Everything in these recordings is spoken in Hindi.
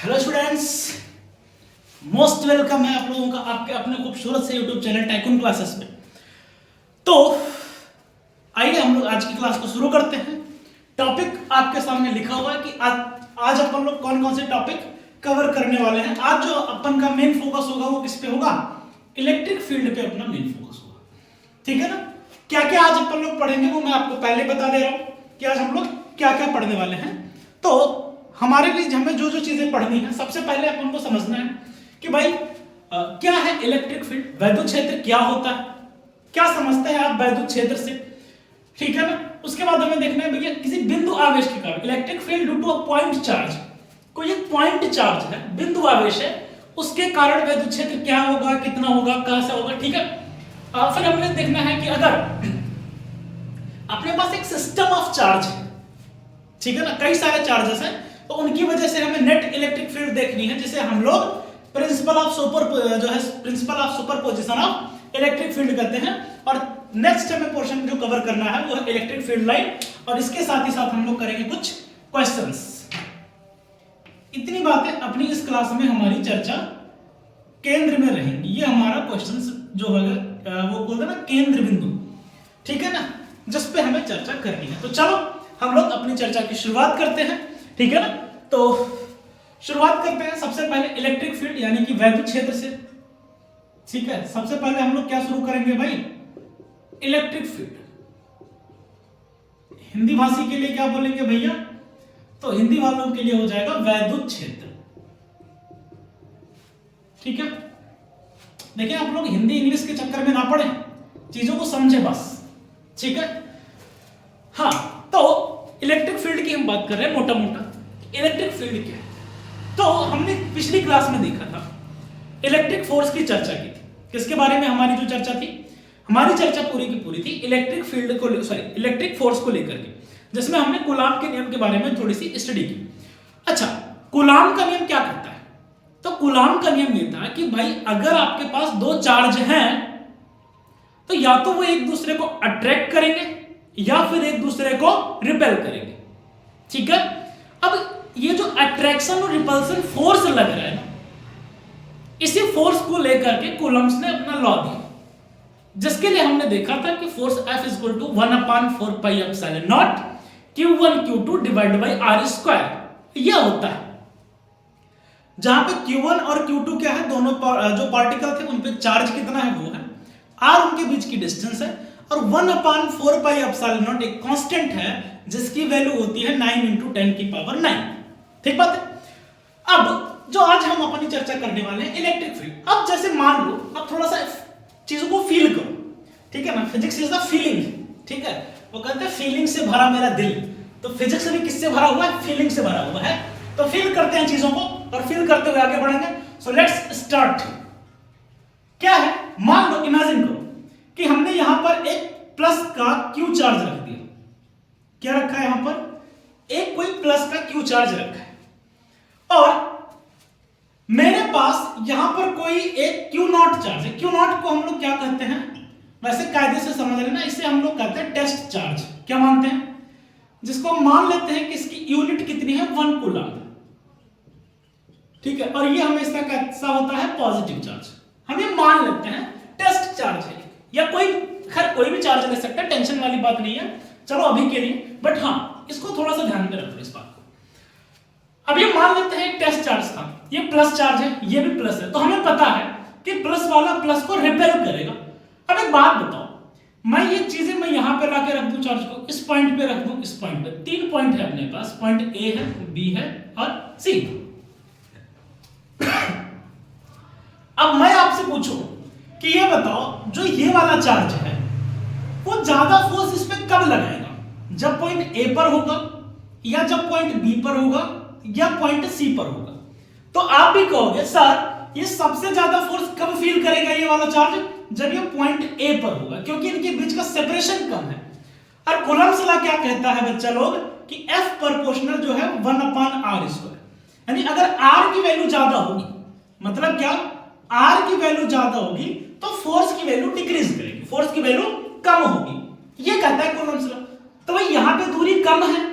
हेलो स्टूडेंट्स, मोस्ट वेलकम है आप लोगों का आपके अपने खूबसूरत से यूट्यूब चैनल टाइकून क्लासेस में। तो आइए हम लोग आज की क्लास को शुरू करते हैं। टॉपिक आपके सामने लिखा हुआ है कि आज अपन लोग कौन कौन से टॉपिक कवर करने वाले हैं। आज जो अपन का मेन फोकस होगा वो किस पे होगा? इलेक्ट्रिक फील्ड पे अपना मेन फोकस होगा, ठीक है ना। क्या क्या आज अपन लोग पढ़ेंगे वो मैं आपको पहले बता दे रहा हूं कि आज हम लोग क्या क्या पढ़ने वाले हैं। तो हमारे लिए हमें जो जो चीजें पढ़नी है, सबसे पहले अपन को समझना है कि भाई क्या है इलेक्ट्रिक फील्ड, वैद्युत क्षेत्र क्या होता है, क्या समझते हैं आप वैद्युत क्षेत्र से, ठीक है ना। उसके बाद हमें देखना है भैया किसी बिंदु आवेश के कारण electric field due to a point charge, कोई एक पॉइंट चार्ज है, बिंदु आवेश है, उसके कारण वैद्युत क्षेत्र क्या होगा, कितना होगा, कैसा होगा, ठीक है। फिर हमें देखना है कि अगर अपने पास एक सिस्टम ऑफ चार्ज है, ठीक है ना, कई सारे चार्जेस हैं, तो उनकी वजह से हमें नेट इलेक्ट्रिक फील्ड देखनी है, जिसे हम लोग principle of superposition of electric field कहते हैं। और नेक्स्ट हमें पोर्शन जो कवर करना है वो है इलेक्ट्रिक फील्ड लाइन, और इसके साथ ही साथ हम लोग करेंगे कुछ क्वेश्चंस। इतनी बातें अपनी इस क्लास में हमारी चर्चा केंद्र में रहेंगी। ये हमारा क्वेश्चंस जो होगा वो बोलते हैं ना केंद्र बिंदु, ठीक है ना, जिस पे हमें चर्चा करनी है। तो चलो हम लोग अपनी चर्चा की शुरुआत करते हैं, ठीक है ना। तो शुरुआत करते हैं सबसे पहले इलेक्ट्रिक फील्ड यानी कि वैद्युत क्षेत्र से, ठीक है। सबसे पहले हम लोग क्या शुरू करेंगे भाई? Electric field. हिंदी भाषी के लिए क्या बोलेंगे भैया? तो हिंदी वालों के लिए हो जाएगा वैद्युत क्षेत्र, ठीक है। देखिए आप लोग हिंदी इंग्लिश के चक्कर में ना पड़े, चीजों को समझे बस, ठीक है। हाँ, तो इलेक्ट्रिक फील्ड की हम बात कर रहे हैं मोटा मोटा। इलेक्ट्रिक फील्ड क्या है? तो हमने पिछली क्लास में देखा था, इलेक्ट्रिक फोर्स की चर्चा की थी। किसके बारे में हमारी जो चर्चा थी? हमारी चर्चा पूरी की पूरी थी इलेक्ट्रिक फील्ड को इलेक्ट्रिक फोर्स को लेकर के, जिसमें हमने कूलाम के नियम के बारे में थोड़ी सी स्टडी की। अच्छा, कूलाम का नियम क्या कहता है? तो कूलाम का नियम ये था कि भाई अगर आपके पास दो चार्ज हैं तो या तो वो एक दूसरे को अट्रैक्ट करेंगे या फिर एक दूसरे को रिपेल करेंगे, ठीक है। अब ये जो अट्रैक्शन और रिपल्सन फोर्स लग रहा है ना, इसी फोर्स को लेकर के कूलम्स ने अपना लॉ दिया, जिसके लिए हमने देखा था कि force F is equal to 1/4 pi epsilon naught Q1 Q2 divided by R square. यह होता है जहां पे Q1 और Q2 क्या है, दोनों जो पार्टिकल थे उन पे चार्ज कितना है वो है, R उनके बीच की डिस्टेंस है, और 1/4 पाई एप्सिलॉन नॉट एक कांस्टेंट है जिसकी वैल्यू होती है 9 × 10⁹, ठीक बात है। अब जो आज हम अपनी चर्चा करने वाले हैं इलेक्ट्रिक फील्ड। अब जैसे मान लो, अब थोड़ा सा चीजों को फील करो, ठीक है ना। फिजिक्स इज द फीलिंग, ठीक है। वो कहते हैं फीलिंग से भरा मेरा दिल, तो फिजिक्स भी किससे भरा हुआ है? फीलिंग से भरा हुआ है। तो फील करते हैं चीजों को, और फील करते हुए आगे बढ़ेंगे। So let's start. क्या है? मान लो, इमेजिन करो कि हमने यहां पर एक प्लस का क्यू चार्ज रख दिया। क्या रखा है यहां पर? एक कोई प्लस का क्यू चार्ज रखा है, और मेरे पास यहां पर कोई एक क्यू नॉट चार्ज है। क्यू नॉट को हम लोग क्या कहते हैं? वैसे कायदे से समझ लेना, इसे हम लोग कहते हैं टेस्ट चार्ज। क्या मानते हैं? जिसको हम मान लेते हैं कि इसकी यूनिट कितनी है? 1 कूलम, ठीक है। और ये हमेशा कैसा होता है? Positive charge. हम ये मान लेते हैं टेस्ट चार्ज है, या कोई भी चार्ज ले सकता है, टेंशन वाली बात नहीं है, चलो अभी के लिए। बट हाँ, इसको थोड़ा सा ध्यान में रखो इस बात को। अब ये मान लेते हैं एक टेस्ट चार्ज था, ये प्लस चार्ज है, ये भी प्लस है, तो हमें पता है कि प्लस वाला प्लस को रिपेल करेगा। अब एक बात बताओ, मैं ये चीजें मैं यहां पे लाके रख दूं चार्ज को, इस पॉइंट पे रख दूं, इस पॉइंट पे, 3 पॉइंट है अपने पास, पॉइंट ए है, बी है और सी। अब मैं आपसे पूछूं कि ये बताओ, जो ये वाला चार्ज है वो ज्यादा फोर्स इस पे कब लगाएगा? जब पॉइंट ए पर होगा, या जब पॉइंट बी पर होगा, या पॉइंट सी पर होगा। तो आप भी कहोगे सर ये सबसे ज्यादा फोर्स कब फील करेगा ये वाला चार्ज? जब ये पॉइंट ए पर होगा, क्योंकि इनके बीच का सेपरेशन कम है। और कूलम्ब्स लॉ क्या कहता है बच्चा लोग कि F प्रोपोर्शनल जो है 1/r², यानी अगर R की वैल्यू ज्यादा होगी, मतलब क्या, R की वैल्यू ज्यादा होगी तो फोर्स की वैल्यू डिक्रीज करेगी, फोर्स की वैल्यू कम होगी, ये कहता है कूलम्ब्स लॉ। तो भाई यहां पे दूरी कम है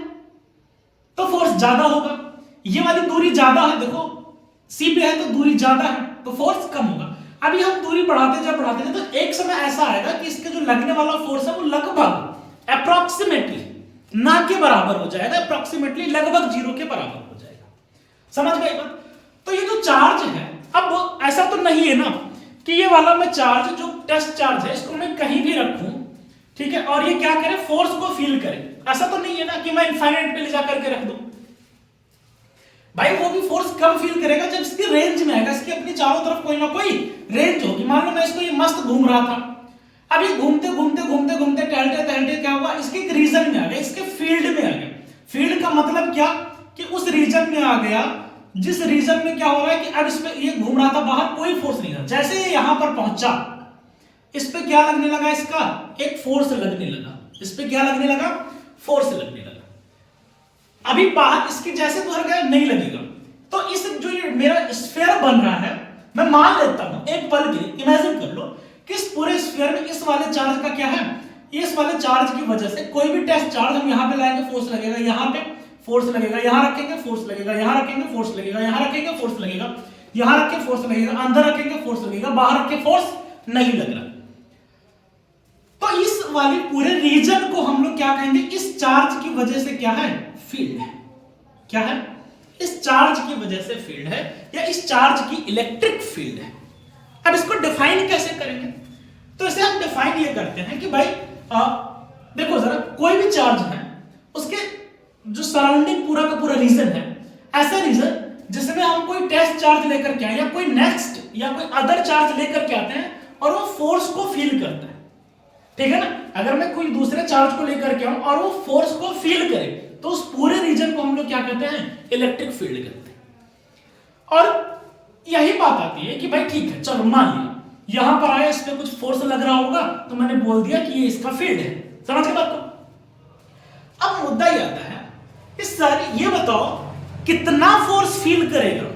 तो फोर्स ज्यादा होगा, ये वाली दूरी ज्यादा है, देखो सी पे है तो दूरी ज्यादा है तो फोर्स कम होगा। अभी हम दूरी बढ़ाते जाए तो एक समय ऐसा आएगा कि इसके जो लगने वाला फोर्स है वो लगभग अप्रोक्सीमेटली ना के बराबर हो जाएगा, अप्रोक्सीमेटली लगभग जीरो के बराबर हो जाएगा। समझ गए बात? तो ये जो चार्ज है, अब ऐसा तो नहीं है ना कि ये वाला मैं चार्ज जो टेस्ट चार्ज है इसको मैं कहीं भी रखूं, ठीक है, और ये क्या करे, फोर्स को फील करे। ऐसा तो नहीं है ना कि मैं इनफाइनाइट पे ले जाकर के रख दूं। भाई वो भी फोर्स कम फील करेगा जब इसकी रेंज में आएगा, इसकी अपनी चारों तरफ कोई ना कोई रेंज होगी। मान लो मैं इसको ये मस्त घूम रहा था, अब ये घूमते टहलते क्या हुआ, इसके एक रीजन में आ गया, इसके फील्ड में आ गया। फील्ड का मतलब क्या कि उस रीजन में आ गया जिस रीजन में क्या हो रहा है कि अब इस पे ये घूम रहा था बाहर, कोई फोर्स नहीं था। जैसे ये यहां पर पहुंचा, इस पे क्या लगने लगा, इसका एक फोर्स लगने लगा। इस पे क्या लगने लगा, फोर्स लगने लगा। अभी बाहर इसके जैसे दूर गया नहीं लगेगा। तो इस जो ये मेरा स्फीयर बन रहा है, मैं मान लेता हूं एक पल के लिए, इमेजिन कर लो कि इस पूरे स्फीयर में इस वाले चार्ज का क्या है, इस वाले चार्ज की वजह से कोई भी टेस्ट चार्ज हम यहां पे लाएंगे, फोर्स लगेगा, यहां पे फोर्स लगेगा, यहां रखेंगे फोर्स लगेगा, यहां रखेंगे फोर्स लगेगा, यहां रखेंगे फोर्स लगेगा, यहां रख के फोर्स लगेगा, अंदर रखेंगे फोर्स लगेगा, बाहर रख के फोर्स नहीं लग रहा। तो इस वाले पूरे रीजन को हम लोग क्या कहेंगे, इस चार्ज की वजह से क्या है, फील्ड है। क्या है, इस चार्ज की वजह से फील्ड है, या इस चार्ज की इलेक्ट्रिक फील्ड है। अब इसको डिफाइन कैसे करेंगे, तो इसे हम डिफाइन ये करते हैं कि भाई देखो जरा, कोई भी चार्ज है उसके जो सराउंडिंग पूरा का पूरा रीजन है, ऐसा रीजन जिसमें हम कोई टेस्ट चार्ज लेकर के आए या कोई नेक्स्ट या कोई अदर चार्ज लेकर के आते हैं और वो फोर्स को फील करता है, ठीक है ना। अगर मैं कोई दूसरे चार्ज को लेकर के आऊं और वो फोर्स को फील करे तो उस पूरे रीजन को हम लोग क्या कहते हैं, इलेक्ट्रिक फील्ड कहते हैं। और यही बात आती है कि भाई ठीक है, चलो मान लिया यहां पर आया, इस पे कुछ फोर्स लग रहा होगा तो मैंने बोल दिया कि ये इसका फील्ड है। समझ गए बात को? अब मुद्दा ये आता है, इस सारे ये बताओ कितना फोर्स फील करेगा,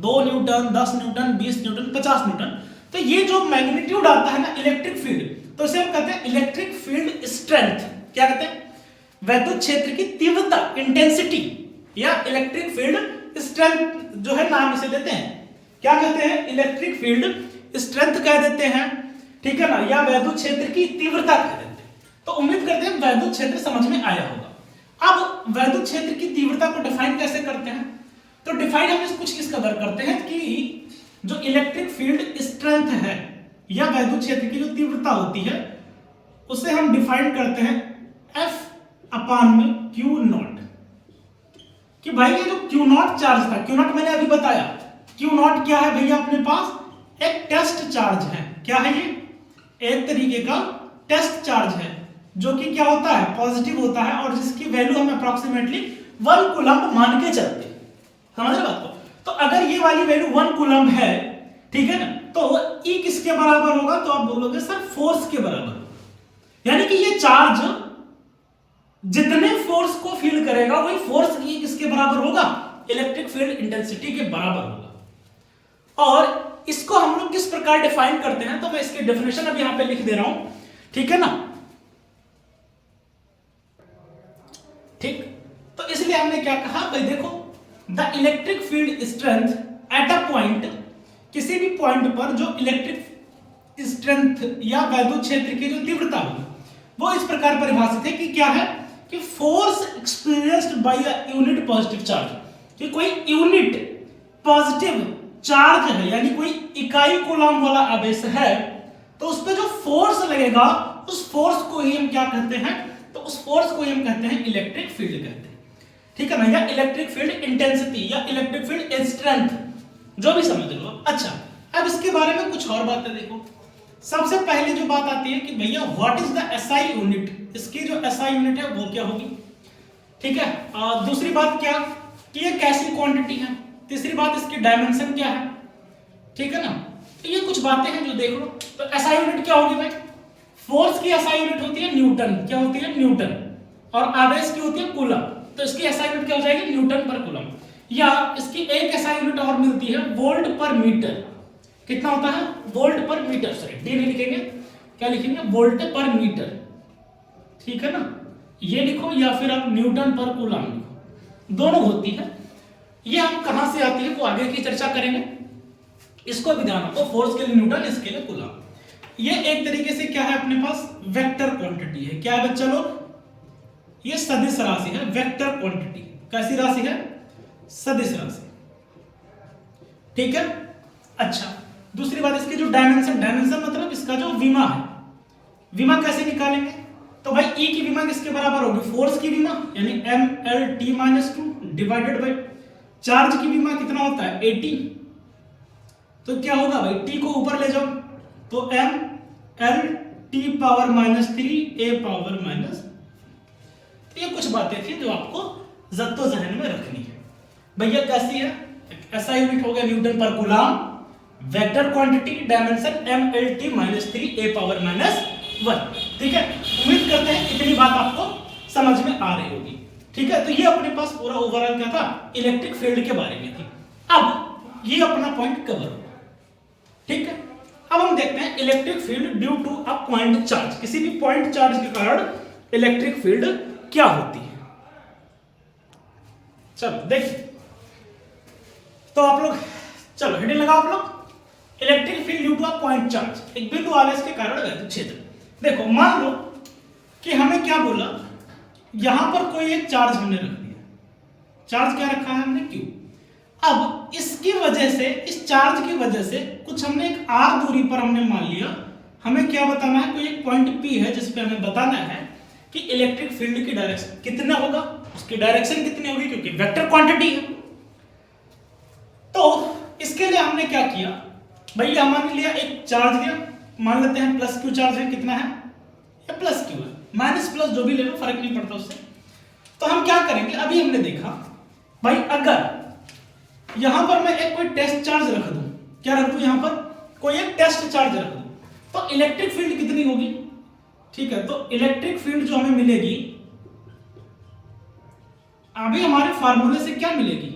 2 न्यूटन, 10 न्यूटन, 20 न्यूटन, 50 न्यूटन। तो ये जो मैग्नीट्यूड आता है ना इलेक्ट्रिक फील्ड, तो इसे हम कहते हैं इलेक्ट्रिक फील्ड स्ट्रेंथ। क्या कहते हैं, वैद्युत क्षेत्र की तीव्रता, इंटेंसिटी, या इलेक्ट्रिक फील्ड स्ट्रेंथ जो है नाम इसे देते हैं। क्या कहते हैं, इलेक्ट्रिक फील्ड स्ट्रेंथ कह देते हैं, ठीक है ना, या वैद्युत क्षेत्र की तीव्रता कह देते हैं। तो उम्मीद करते हैं वैद्युत क्षेत्र समझ में आया होगा। अब वैद्युत क्षेत्र की तीव्रता को डिफाइन कैसे करते हैं, तो डिफाइन हम कुछ इस कदर करते हैं कि जो इलेक्ट्रिक फील्ड स्ट्रेंथ है या वैद्युत क्षेत्र की जो तीव्रता होती है उसे हम डिफाइन करते हैं F अपान में Q नॉट। कि भाई ये जो Q नॉट चार्ज था, Q नॉट मैंने अभी बताया, Q नॉट क्या है भैया, अपने पास एक टेस्ट चार्ज है। क्या है ये, एक तरीके का टेस्ट चार्ज है जो कि क्या होता है, पॉजिटिव होता है, और जिसकी वैल्यू हम अप्रोक्सीमेटली 1 कूलम्ब मान के चलते हैं। समझ रहे बात को? तो अगर ये वाली वैल्यू 1 कूलम्ब है, ठीक है ना, तो E किसके बराबर होगा, तो आप बोलोगे सर फोर्स के बराबर होगा। यानी कि ये चार्ज जितने फोर्स को फील करेगा वही फोर्स E किसके बराबर होगा, इलेक्ट्रिक फील्ड इंटेंसिटी के बराबर होगा। और इसको हम लोग किस प्रकार डिफाइन करते हैं, तो मैं इसकी डेफिनेशन अब यहां पे लिख दे रहा हूं, ठीक है ना। ठीक, तो इसलिए हमने क्या कहा भाई, देखो the electric field strength at a point, किसी भी पॉइंट पर जो इलेक्ट्रिक स्ट्रेंथ या वैद्युत क्षेत्र की जो तीव्रता होगी वो इस प्रकार परिभाषित है कि क्या है, कि force experienced bye a unit positive charge, कि कोई यूनिट पॉजिटिव चार्ज है, यानी कोई इकाई कूलम्ब वाला आवेश है, तो उस पे जो फोर्स लगेगा उस फोर्स को ही हम क्या कहते हैं, तो उस फोर्स को ही हम कहते हैं इलेक्ट्रिक फील्ड कहते हैं, ठीक है ना, या इलेक्ट्रिक फील्ड इंटेंसिटी या इलेक्ट्रिक फील्ड स्ट्रेंथ, जो भी समझ लो। अच्छा, अब इसके बारे में कुछ और बातें देखो। सबसे पहले जो बात आती है कि भैया what is the SI unit, इसकी जो एसआई यूनिट है वो क्या होगी, ठीक है। दूसरी बात क्या, कि ये कैसी क्वांटिटी है। तीसरी बात, इसकी डायमेंशन क्या है, ठीक है ना। तो ये कुछ बातें हैं जो देख लो। तो एसआई यूनिट क्या होगी भाई, फोर्स की एसआई यूनिट होती है न्यूटन। क्या होती है, न्यूटन। और आवेश की होती है कूलम। तो इसकी एसआई यूनिट क्या हो जाएगी, न्यूटन पर कूलम। या इसकी एक एसआई यूनिट और मिलती है वोल्ट पर मीटर। कितना होता है, वोल्ट पर मीटर, सॉरी डी नहीं लिखेंगे, क्या लिखेंगे, वोल्ट पर मीटर, ठीक है ना। ये लिखो या फिर आप न्यूटन पर कूलम लिखो, दोनों होती है। ये हम कहां से आती है वो आगे की चर्चा करेंगे, इसको भी ध्यान रखो। फोर्स के लिए न्यूटन, इसके लिए कूलम। ये एक तरीके से क्या है अपने पास, वेक्टर क्वांटिटी है। क्या है बच्चा लोग, ये सदिश राशि है, वेक्टर क्वांटिटी। कैसी राशि है, सदिश राशि, ठीक है। अच्छा, दूसरी बात इसकी जो डायमेंशन, डायमेंशन मतलब इसका जो विमा है, विमा कैसे निकालेंगे, तो भाई ई की विमा किसके बराबर होगी, फोर्स की विमा यानी mLT-2 डिवाइडेड बाय चार्ज की विमा कितना होता है 80, तो क्या होगा भाई टी को ऊपर ले जाओ तो mLT power -3 a power minus. तो ये कुछ बातें थी जो आपको जत्तो जहन में रखनी है। भैया कैसी है, ऐसा यूनिट हो गया न्यूटन पर coulomb, vector quantity, dimension mLT-3 a power -1। ठीक है, उम्मीद करते हैं इतनी बात आपको समझ में आ रही होगी। ठीक है, तो ये अपने पास पूरा ओवरऑल क्या था, इलेक्ट्रिक फील्ड के बारे में थी। अब ये अपना पॉइंट कवर हुआ, ठीक है। अब हम देखते हैं electric field due to a point charge, किसी भी पॉइंट चार्ज के कारण इलेक्ट्रिक फील्ड क्या होती है। चलो देखिए, तो आप लोग चलो हेडिंग लगाओ आप लोग, electric field due to a point charge, एक बिंदु आवेश के कारण वैद्युत क्षेत्र। देखो मान लो कि हमें क्या बोला, यहां पर कोई एक चार्ज हमने रख दिया, चार्ज क्या रखा है हमने Q। अब इसकी वजह से, इस चार्ज की वजह से कुछ हमने एक r दूरी पर हमने मान लिया, हमें क्या बताना है, कोई एक पॉइंट P है जिस पे हमें बताना है कि इलेक्ट्रिक फील्ड की डायरेक्शन कितना होगा, उसकी डायरेक्शन कितनी होगी, क्योंकि वेक्टर क्वांटिटी है। तो इसके लिए हमने क्या किया, भैया मान लिया एक चार्ज दिया, मान लेते हैं प्लस Q चार्ज है, कितना है या प्लस Q है, माइनस प्लस जो भी ले लो फर्क नहीं पड़ता उससे। तो हम क्या करेंगे, अभी हमने देखा भाई अगर यहां पर मैं एक कोई टेस्ट चार्ज रख दूं, क्या रख दूं, यहां पर कोई एक टेस्ट चार्ज रख दूं, तो इलेक्ट्रिक फील्ड कितनी होगी, ठीक है। तो इलेक्ट्रिक फील्ड जो हमें मिलेगी, अभी हमारे फार्मूले से क्या मिलेगी,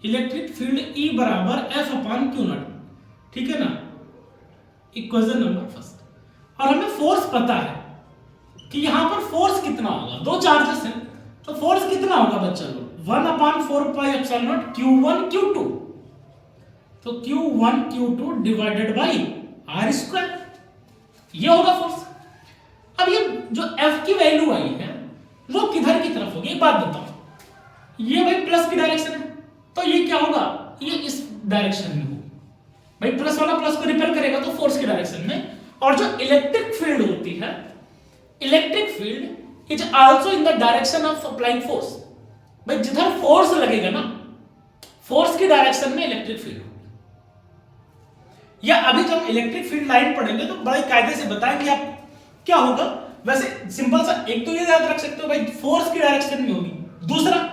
इलेक्ट्रिक फील्ड E बराबर F/Q0, ठीक है ना, इक्वेशन नंबर फर्स्ट। और हमें फोर्स पता है कि यहां पर फोर्स कितना होगा, दो चार्जेस हैं, तो फोर्स कितना होगा बच्चा लोग, 1/4πε0 Q1 Q2, तो Q1 Q2 divided by r², ये होगा फोर्स। अब ये जो F की वैल्यू आई है वो किधर की तरफ होगी, एक बात बताओ, ये भाई प्लस की डायरेक्शन है, तो ये क्या होगा, ये इस डायरेक्शन में होगा, भाई प्लस वाला प्लस को रिपेल करेगा तो फोर्स की डायरेक्शन में। और जो इलेक्ट्रिक फील्ड होती है, electric field is also in the direction of applying force, भाई जिधर फोर्स लगेगा ना, फोर्स की डायरेक्शन में इलेक्ट्रिक फील्ड होगी। या अभी जब इलेक्ट्रिक फील्ड लाइन पढ़ेंगे तो बड़े कायदे से बताएंगे आप क्या होगा। वैसे सिंपल सा एक तो ये याद रख सकते हो भाई फोर्स की डायरेक्शन में होगी, दूसरा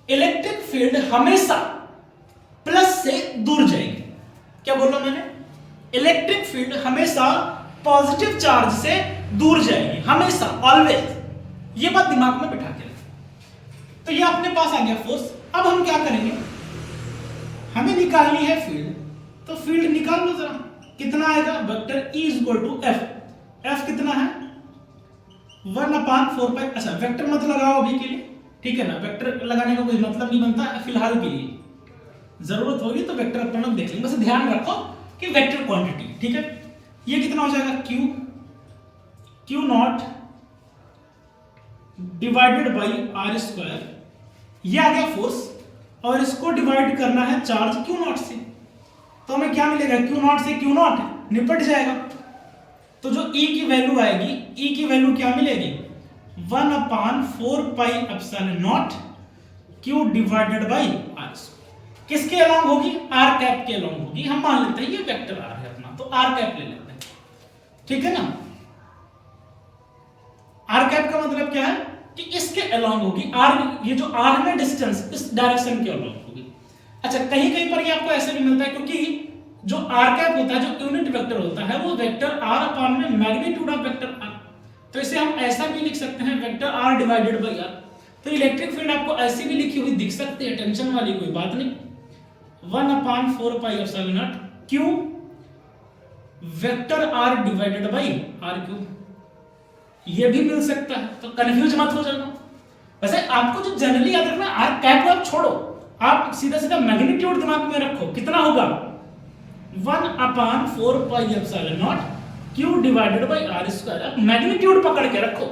इलेक्ट्रिक फील्ड हमेशा प्लस से दूर जाएगी। क्या बोल रहा हूं मैंने, इलेक्ट्रिक फील्ड हमेशा पॉजिटिव चार्ज से दूर जाएगी, हमेशा, ऑलवेज, ये बात दिमाग में बिठा के रखें। तो ये अपने पास आ गया फोर्स। अब हम क्या करेंगे, हमें निकालनी है फील्ड, तो फील्ड निकाल लो जरा, कितना आएगा, वेक्टर E = F, F कितना है 1/4π, अच्छा वेक्टर मत लगाओ अभी के लिए, ठीक है ना, वेक्टर लगाने का कोई मतलब नहीं बनता फिलहाल के लिए, जरूरत होगी तो वेक्टर अपन लोग देख लेंगे, बस ध्यान रखो कि वेक्टर क्वांटिटी, ठीक है। ये कितना हो जाएगा Q0 डिवाइडेड बाई r², ये आ गया फोर्स, और इसको डिवाइड करना है चार्ज Q0 से, तो हमें क्या मिलेगा, Q0 से Q0 निपट जाएगा, तो जो E की वैल्यू आएगी, E की वैल्यू क्या मिलेगी, 1/4πε0 Q डिवाइडेड बाई r। किसके अलोंग होगी, r कैप के अलोंग होगी। हम मान लेते हैं ये वेक्टर r है अपना, तो r कैप ले लेते हैं, ठीक है ना। r कैप का मतलब क्या है कि इसके अलोंग होगी, r, ये जो r है डिस्टेंस, इस डायरेक्शन के अलोंग होगी। अच्छा, कहीं कहीं पर ये आपको ऐसे भी मिलता है, क्योंकि जो r कैप होता है, जो यूनिट वेक्टर होता है, वो वेक्टर r अपॉन में मैग्नीट्यूड ऑफ वेक्टर r, तो इसे हम ऐसा भी लिख सकते हैं vector r divided by r। तो इलेक्ट्रिक फील्ड आपको ऐसी भी लिखी हुई दिख सकती है, टेंशन वाली कोई बात नहीं, 1/4πε0 Q vector r divided by r³, ये भी मिल सकता है, तो कंफ्यूज मत हो जाना। वैसे आपको जो जनरली याद रखना, r कैप को आप छोड़ो, आप सीधा सीधा मैग्नीट्यूड दिमाग में रखो, कितना होगा 1/4πε0 Q divided by R square. आप मैग्नीट्यूड पकड़ के रखो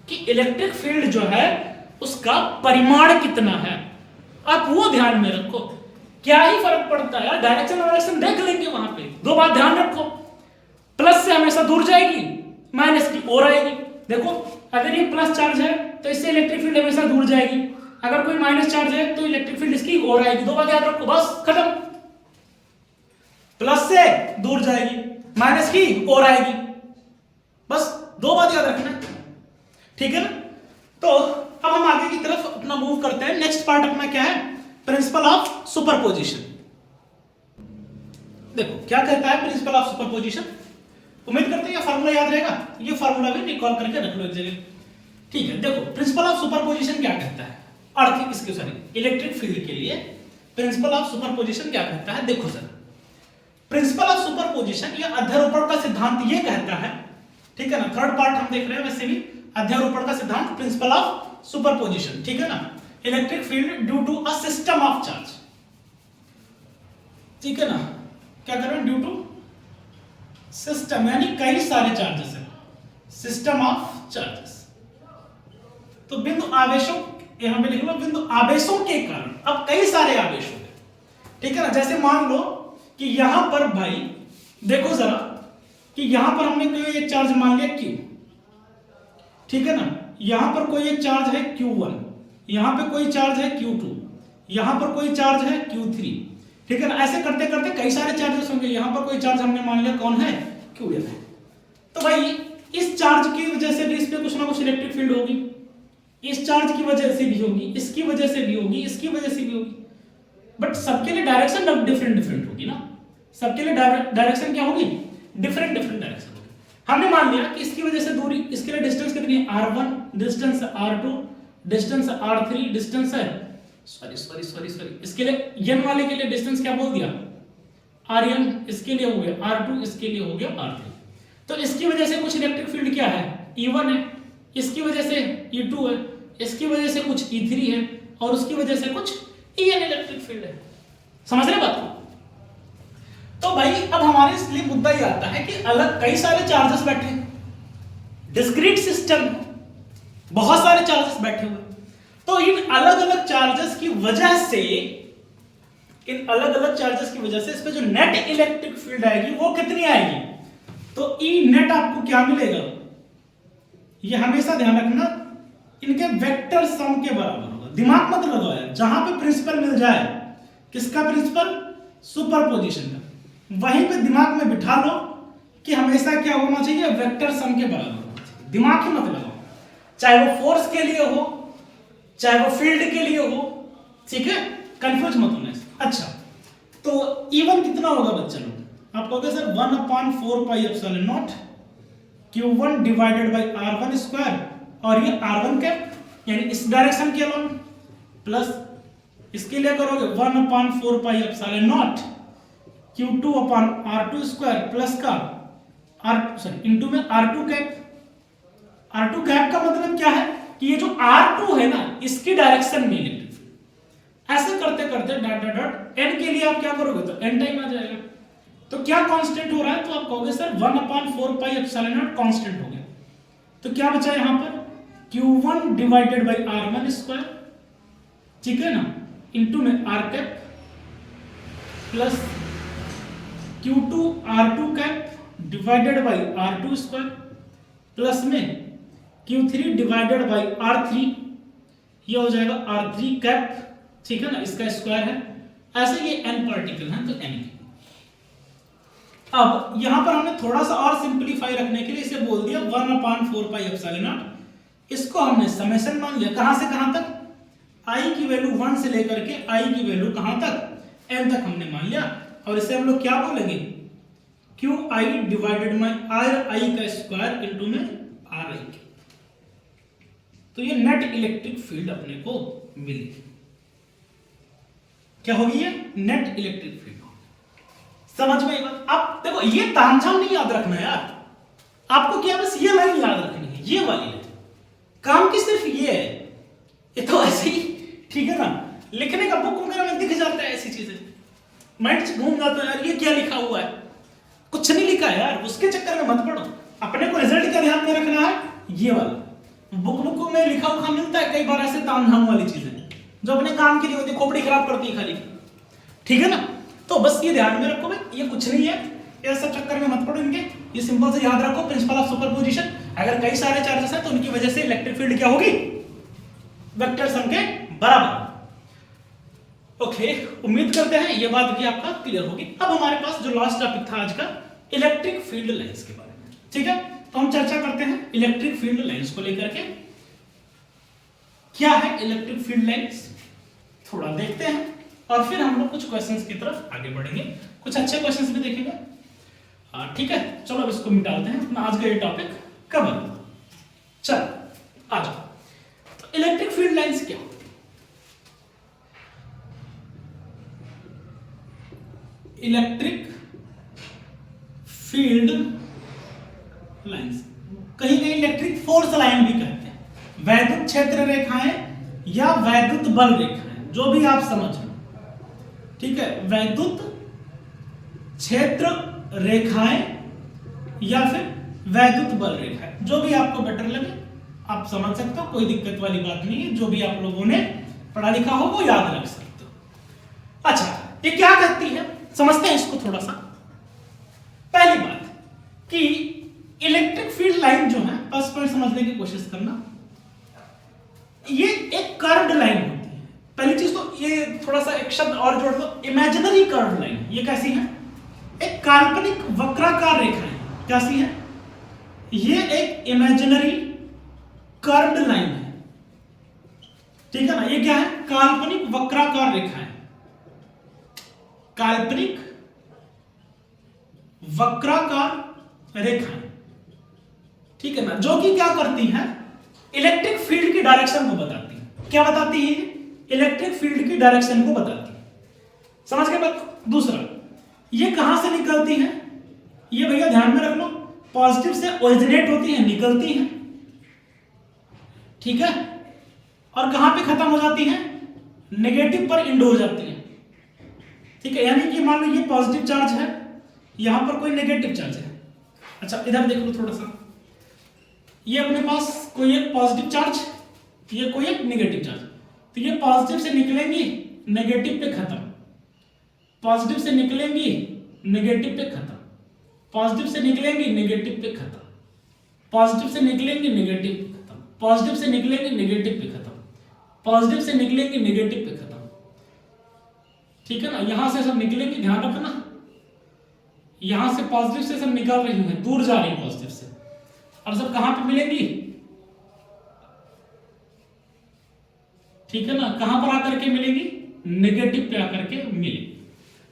कि इलेक्ट्रिक फील्ड जो है उसका परिमाण कितना है, आप वो ध्यान में रखो। क्या ही फर्क पड़ता है यार, डायरेक्शन देख लेंगे वहां पे। दो बात ध्यान रखो, प्लस से हमेशा दूर जाएगी, माइनस की ओर आएगी। देखो अगर ये प्लस चार्ज है तो इससे इलेक्ट्रिक फील्ड हमेशा दूर जाएगी, अगर कोई माइनस चार्ज है तो इलेक्ट्रिक फील्ड इसकी ओर आएगी। दो बात याद रखो, बस खत्म। प्लस से दूर जाएगी, माइनस की ओर आएगी, बस दो बात याद रखना, ठीक है ना। तो अब हम आगे की तरफ अपना मूव करते हैं। नेक्स्ट पार्ट अपना क्या है, प्रिंसिपल ऑफ सुपरपोजिशन। देखो क्या कहता है प्रिंसिपल ऑफ सुपरपोजिशन, उम्मीद करते हैं ये फार्मूला याद रहेगा, ये फार्मूला भी रिकॉल करके रख लो एक जगह, ठीक है। देखो प्रिंसिपल ऑफ सुपरपोजिशन क्या कहता है, अर्थ इसके सॉरी इलेक्ट्रिक फील्ड के लिए प्रिंसिपल ऑफ सुपरपोजिशन क्या कहता है, देखो सर। प्रिंसिपल ऑफ सुपरपोजिशन या अध्यारोपण का सिद्धांत ये कहता है, ठीक है ना। थर्ड पार्ट हम देख रहे हैं वैसे भी, अध्यारोपण का सिद्धांत प्रिंसिपल ऑफ सुपरपोजिशन, ठीक है ना। Electric field due to a system of charge, ठीक है ना। क्या कर रहे हैं, ड्यू टू सिस्टम यानी कई सारे चार्जेस है, सिस्टम ऑफ चार्जेस। तो बिंदु आवेशों, यहां पे लिख लो बिंदु आवेशों के कारण, अब कई सारे आवेश हो गए, ठीक है ना। जैसे मान लो कि यहां पर भाई देखो जरा कि यहां पर हमने कोई एक चार्ज मान लिया Q, ठीक है ना। यहां पर कोई एक चार्ज है Q1, यहां पे कोई चार्ज है Q2, यहां पर कोई चार्ज है Q3, ठीक है ना। ऐसे करते करते कई सारे चार्जेस होंगे। यहां पर कोई चार्ज हमने मान लिया कौन है, Qn है। तो भाई इस चार्ज की वजह से भी इस पे कुछ ना कुछ इलेक्ट्रिक फील्ड होगी, इस चार्ज की वजह से भी होगी, इसकी वजह से भी होगी, इसकी वजह से भी होगी, बट सबके लिए डायरेक्शन डिफरेंट डिफरेंट होगी ना। सबके लिए डायरेक्शन क्या होगी, डिफरेंट डिफरेंट डायरेक्शन होगी। हमने मान लिया कि इसकी वजह से दूरी, इसके लिए डिस्टेंस कितनी है r1, distance r2, distance r3, distance है सॉरी इसके लिए n वाले के लिए डिस्टेंस क्या बोल दिया rn, इसके लिए हो गया r2, इसके लिए हो गया r3। तो इसकी वजह से कुछ इलेक्ट्रिक फील्ड क्या है, E1 है, इसकी वजह से E2 है, इसकी वजह से कुछ E3 है, और उसकी वजह से कुछ En इलेक्ट्रिक फील्ड है। समझ रहे बात को। तो भाई अब हमारे इसलिए मुद्दा ये आता है कि अलग कई सारे चार्जेस बैठे, डिस्क्रीट सिस्टम, बहुत सारे चार्जेस बैठे हुए। तो इन अलग अलग चार्जेस की वजह से, इन अलग अलग चार्जेस की वजह से इस पे जो नेट इलेक्ट्रिक फील्ड आएगी वो कितनी आएगी, तो ई नेट आपको क्या मिलेगा, ये हमेशा ध्यान रखना, इनके वेक्टर सम के बराबर होगा। दिमाग मत लगाओ यार, जहां पे प्रिंसिपल मिल जाए, किसका प्रिंसिपल, सुपरपोजिशन का, वहीं पे दिमाग में बिठा लो कि हमेशा क्या होना चाहिए, वेक्टर सम के बराबर होना चाहिए। दिमाग ही मत लगाओ, चाहे वो फोर्स के लिए हो, चाहे वो फील्ड के लिए हो, ठीक है, कंफ्यूज मत होना। अच्छा तो E1 कितना होगा बच्चा लोग, आप कहोगे sir 1/4πε0 Q1 divided by R1 square, और ये R1 कैप यानी इस डायरेक्शन के अलोन, प्लस इसके लिए करोगे 1/4πε0 Q2 upon R2 square plus का इंटू में R2 कैप। R2 कैप का मतलब क्या है कि ये जो R2 है ना, इसकी डायरेक्शन में इलेक्ट्रिक फील्ड। ऐसे करते करते डॉट डॉट डॉट n के लिए आप क्या करोगे, तो n टाइम आ जाएगा। तो क्या कांस्टेंट हो रहा है, तो आप कहोगे सर 1/4πε0 कांस्टेंट हो गया। तो क्या बचा यहां पर, Q1 divided by R1 square, ठीक है ना, इंटू में R cap plus Q2 R2 cap divided by R2 square plus में Q3 डिवाइडेड बाई R3, ये हो जाएगा R3 कैप, ठीक है ना, इसका स्क्वायर है। ऐसे ये n पार्टिकल हैं तो n की। अब यहां पर हमने थोड़ा सा और सिंपलीफाई रखने के लिए इसे बोल दिया 1/4πε0, इसको हमने समेशन मान लिया, कहां से कहां तक, i की वैल्यू 1 से लेकर के i की वैल्यू कहां तक, n तक हमने मान लिया। और इसे हम लोग क्या बोलेंगे, QI डिवाइडेड बाई RI का स्क्वायर इंटू में RI। तो ये नेट इलेक्ट्रिक फील्ड अपने को मिली। क्या होगी ये, नेट इलेक्ट्रिक फील्ड। समझ में आएगा। अब देखो ये तामझाम नहीं याद रखना यार, आपको क्या बस ये लाइन याद रखनी है, ये वाली लाइन काम की सिर्फ ये है, ये तो ऐसे ही ठीक है ना। लिखने का बुक वगैरह में दिख जाता है ऐसी चीजें, माइंड घूम जाता है यार ये क्या लिखा हुआ है, कुछ नहीं लिखा है यार, उसके चक्कर में मत पड़ो। अपने को रिजल्ट क्या ध्यान में रखना है, ये वाला बुक में लिखा हुआ मिलता है कई बार ऐसे तामझाम वाली चीजें जो अपने काम के लिए होती है, खोपड़ी खराब करती है खाली, ठीक है ना। तो बस ये ध्यान में रखो भाई, ये कुछ नहीं है, ये सब चक्कर में मत पड़ो इनके, ये सिंपल से याद रखो प्रिंसिपल ऑफ सुपरपोजिशन। अगर कई सारे चार्जेस हैं तो उनकी वजह से इलेक्ट्रिक फील्ड क्या होगी, वेक्टर सम के बराबर। ओके, उम्मीद करते हैं ये बात भी आपका क्लियर होगी। अब हमारे पास जो लास्ट टॉपिक था आज का, इलेक्ट्रिक फील्ड लाइंस के बारे में, ठीक है। तो हम चर्चा करते हैं इलेक्ट्रिक फील्ड लाइंस को लेकर के, क्या है इलेक्ट्रिक फील्ड लाइंस, थोड़ा देखते हैं और फिर हम लोग कुछ क्वेश्चंस की तरफ आगे बढ़ेंगे, कुछ अच्छे क्वेश्चंस भी देखेंगे, ठीक है। चलो अब इसको मिटाते हैं, अपना आज का ये टॉपिक कवर। चल आ जाओ, तो इलेक्ट्रिक फील्ड लाइंस क्या होती है? इलेक्ट्रिक फील्ड लाइंस, कहीं कहीं इलेक्ट्रिक फोर्स लाइन भी कहते हैं, वैद्युत क्षेत्र रेखाएं या वैद्युत बल रेखाएं, जो भी आप समझ लो, ठीक है। वैद्युत क्षेत्र रेखाएं या फिर वैद्युत बल रेखाएं, जो भी आपको बेटर लगे आप समझ सकते हो, कोई दिक्कत वाली बात नहीं है, जो भी आप लोगों ने पढ़ा लिखा हो वो याद रख सकते हो। अच्छा, ये क्या कहती है, समझते हैं इसको थोड़ा सा। पहली बात कि इलेक्ट्रिक फील्ड लाइन जो है, फर्स्ट पॉइंट समझने की कोशिश करना, ये एक कर्व्ड लाइन होती है। पहली चीज तो ये थोड़ा सा एक शब्द और जोड़ दो, इमेजिनरी कर्व्ड लाइन। ये कैसी है, एक काल्पनिक वक्राकार रेखा है। कैसी है, ये एक इमेजिनरी कर्व्ड लाइन है, ठीक है ना। ये क्या है, काल्पनिक वक्राकार रेखा है, काल्पनिक वक्राकार रेखा, ठीक है ना, जो कि क्या करती है, इलेक्ट्रिक फील्ड की डायरेक्शन को बताती है। क्या बताती है, इलेक्ट्रिक फील्ड की डायरेक्शन को बताती है, समझ गए बात। दूसरा, ये कहां से निकलती है, ये भैया ध्यान में रख लो, पॉजिटिव से ओरिजिनेट होती है, निकलती है, ठीक है, और कहां पे खत्म हो जाती है, नेगेटिव पर इंड हो जाती है, ठीक है। यानी कि मान लो ये पॉजिटिव चार्ज है, यहां पर कोई नेगेटिव चार्ज है। अच्छा इधर देख लो थोड़ा सा, ये अपने पास कोई एक पॉजिटिव चार्ज, ये कोई एक नेगेटिव चार्ज, तो ये पॉजिटिव से निकलेंगी नेगेटिव पे खत्म, पॉजिटिव से निकलेंगी नेगेटिव पे खत्म, पॉजिटिव से निकलेंगी नेगेटिव पे खत्म, पॉजिटिव से निकलेंगी नेगेटिव पे खत्म, पॉजिटिव से निकलेंगी नेगेटिव पे खत्म, पॉजिटिव से निकलेंगी नेगेटिव पे खत्म, ठीक है ना। यहां से सब निकलेंगे, ध्यान रखना, यहां से पॉजिटिव से सब निकल रही है, दूर जा रही है पॉजिटिव से, और सब कहां पे मिलेंगी, ठीक है ना, कहां पर आकर के मिलेंगी, नेगेटिव पे आकर के मिलेंगी।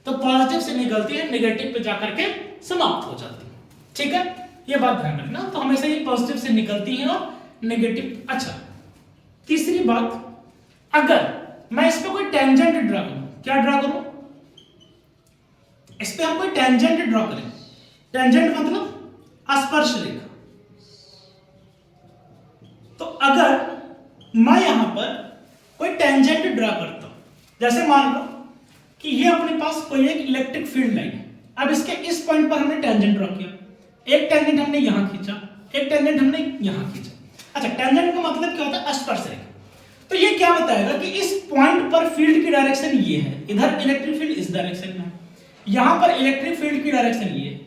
तो पॉजिटिव से निकलती है, नेगेटिव पे जाकर के समाप्त हो जाती है, ठीक है, ये बात ध्यान रखना। तो हमेशा ये पॉजिटिव से निकलती है और नेगेटिव। अच्छा, तीसरी बात, अगर मैं इस पे कोई टेंजेंट ड्रा करूं, क्या ड्रा करूं, इस पे हम कोई टेंजेंट ड्रा करें, टेंजेंट मतलब स्पर्श रेखा। तो अगर मैं यहां पर कोई टेंजेंट ड्रा करता हूं, जैसे मान लो कि ये अपने पास कोई एक इलेक्ट्रिक फील्ड लाइन है, अब इसके इस पॉइंट पर हमने टेंजेंट ड्रा किया, एक टेंजेंट हमने यहां खींचा, एक टेंजेंट हमने यहां खींचा। अच्छा, टेंजेंट का मतलब क्या होता है, स्पर्श रेखा। तो ये क्या बताएगा कि इस पॉइंट पर फील्ड की डायरेक्शन ये है, इधर इलेक्ट्रिक फील्ड इस डायरेक्शन में है, यहां पर इलेक्ट्रिक फील्ड की डायरेक्शन ये है,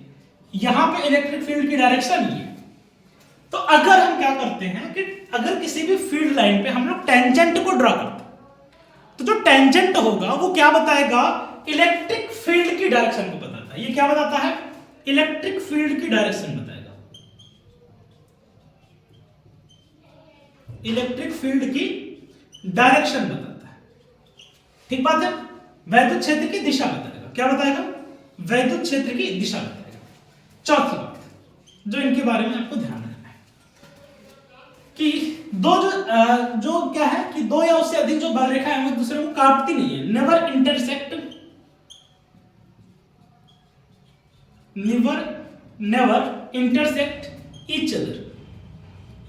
यहां पर इलेक्ट्रिक फील्ड की डायरेक्शन ये। तो अगर हम क्या करते हैं कि अगर किसी भी फील्ड लाइन पे हम लोग टेंजेंट को ड्रा करते हैं, तो जो टेंजेंट होगा वो क्या बताएगा, इलेक्ट्रिक फील्ड की डायरेक्शन को बताता है। ये क्या बताता है, इलेक्ट्रिक फील्ड की डायरेक्शन बताएगा, इलेक्ट्रिक फील्ड की डायरेक्शन बताता है, ठीक बात है। वैद्युत क्षेत्र की दिशा बताएगा, क्या बताएगा, वैद्युत क्षेत्र की दिशा बताएगा। चौथी बात जो इनके बारे में आपको ध्यान रखना है कि दो जो क्या है कि दो या उससे अधिक जो बल रेखा है वो दूसरे को काटती नहीं है, never intersect, never intersect each other,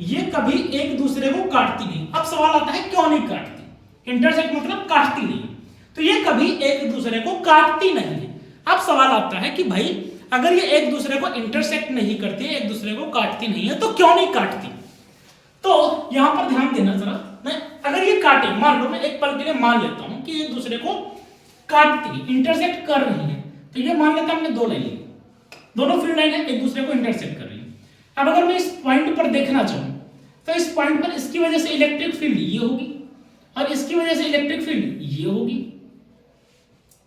ये कभी एक दूसरे को काटती नहीं। अब सवाल आता है क्यों नहीं काटती, इंटरसेक्ट मतलब काटती नहीं है, तो ये कभी एक दूसरे को काटती नहीं है। अब सवाल आता है कि भाई अगर ये एक दूसरे को इंटरसेक्ट नहीं करती, एक दूसरे को काटती नहीं है, तो क्यों नहीं काटती? तो यहां पर ध्यान देना जरा, अगर ये काटे, मान लो मैं एक पल के लिए मान लेता हूं कि एक दूसरे को काटती, इंटरसेक्ट कर रही है, तो ये मान लेता हमने दो लाइन, दोनों फील्ड लाइन है एक दूसरे को इंटरसेक्ट कर रही है। अब अगर मैं इस पॉइंट पर देखना चाहूं तो इस पॉइंट पर इसकी वजह से इलेक्ट्रिक फील्ड ये होगी और इसकी वजह से इलेक्ट्रिक फील्ड ये होगी,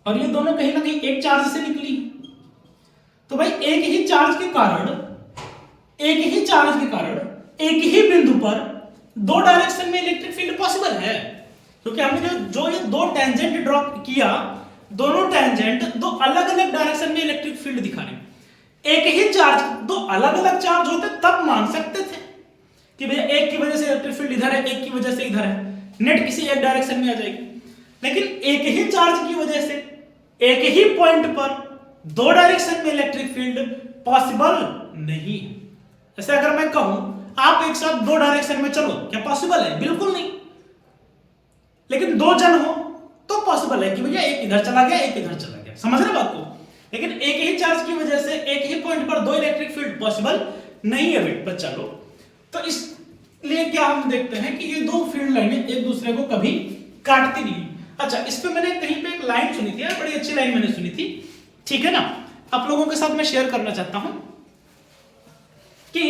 और ये दोनों कहीं ना कहीं एक चार्ज से निकली। तो भाई एक ही चार्ज के कारण एक ही बिंदु पर दो डायरेक्शन में इलेक्ट्रिक फील्ड पॉसिबल है, क्योंकि हमने जो ये दो टेंजेंट ड्रॉ किया, दोनों टेंजेंट दो अलग अलग डायरेक्शन में इलेक्ट्रिक फील्ड दिखा रहे। एक ही चार्ज, दो अलग अलग चार्ज होते तब मान सकते थे कि भैया एक की वजह से इलेक्ट्रिक फील्ड इधर है, एक की वजह से इधर है, नेट किसी एक डायरेक्शन में आ जाएगी। लेकिन एक ही चार्ज की वजह से एक ही पॉइंट पर दो डायरेक्शन में इलेक्ट्रिक फील्ड पॉसिबल नहीं है। जैसे अगर मैं कहूं आप एक साथ दो डायरेक्शन में चलो, क्या पॉसिबल है? बिल्कुल नहीं। लेकिन दो जन हो तो पॉसिबल है कि भैया एक इधर चला गया, एक इधर चला गया, समझ रहे बात को? लेकिन एक ही चार्ज की वजह से एक ही पॉइंट पर दो इलेक्ट्रिक फील्ड पॉसिबल नहीं है बच्चा लोग। तो इसलिए क्या हम देखते हैं कि ये दो फील्ड लाइनें एक दूसरे को कभी काटती नहीं। अच्छा, इस पे मैंने कहीं पे एक लाइन सुनी थी, बड़ी अच्छी लाइन मैंने सुनी थी, ठीक है ना, आप लोगों के साथ मैं शेयर करना चाहता हूं कि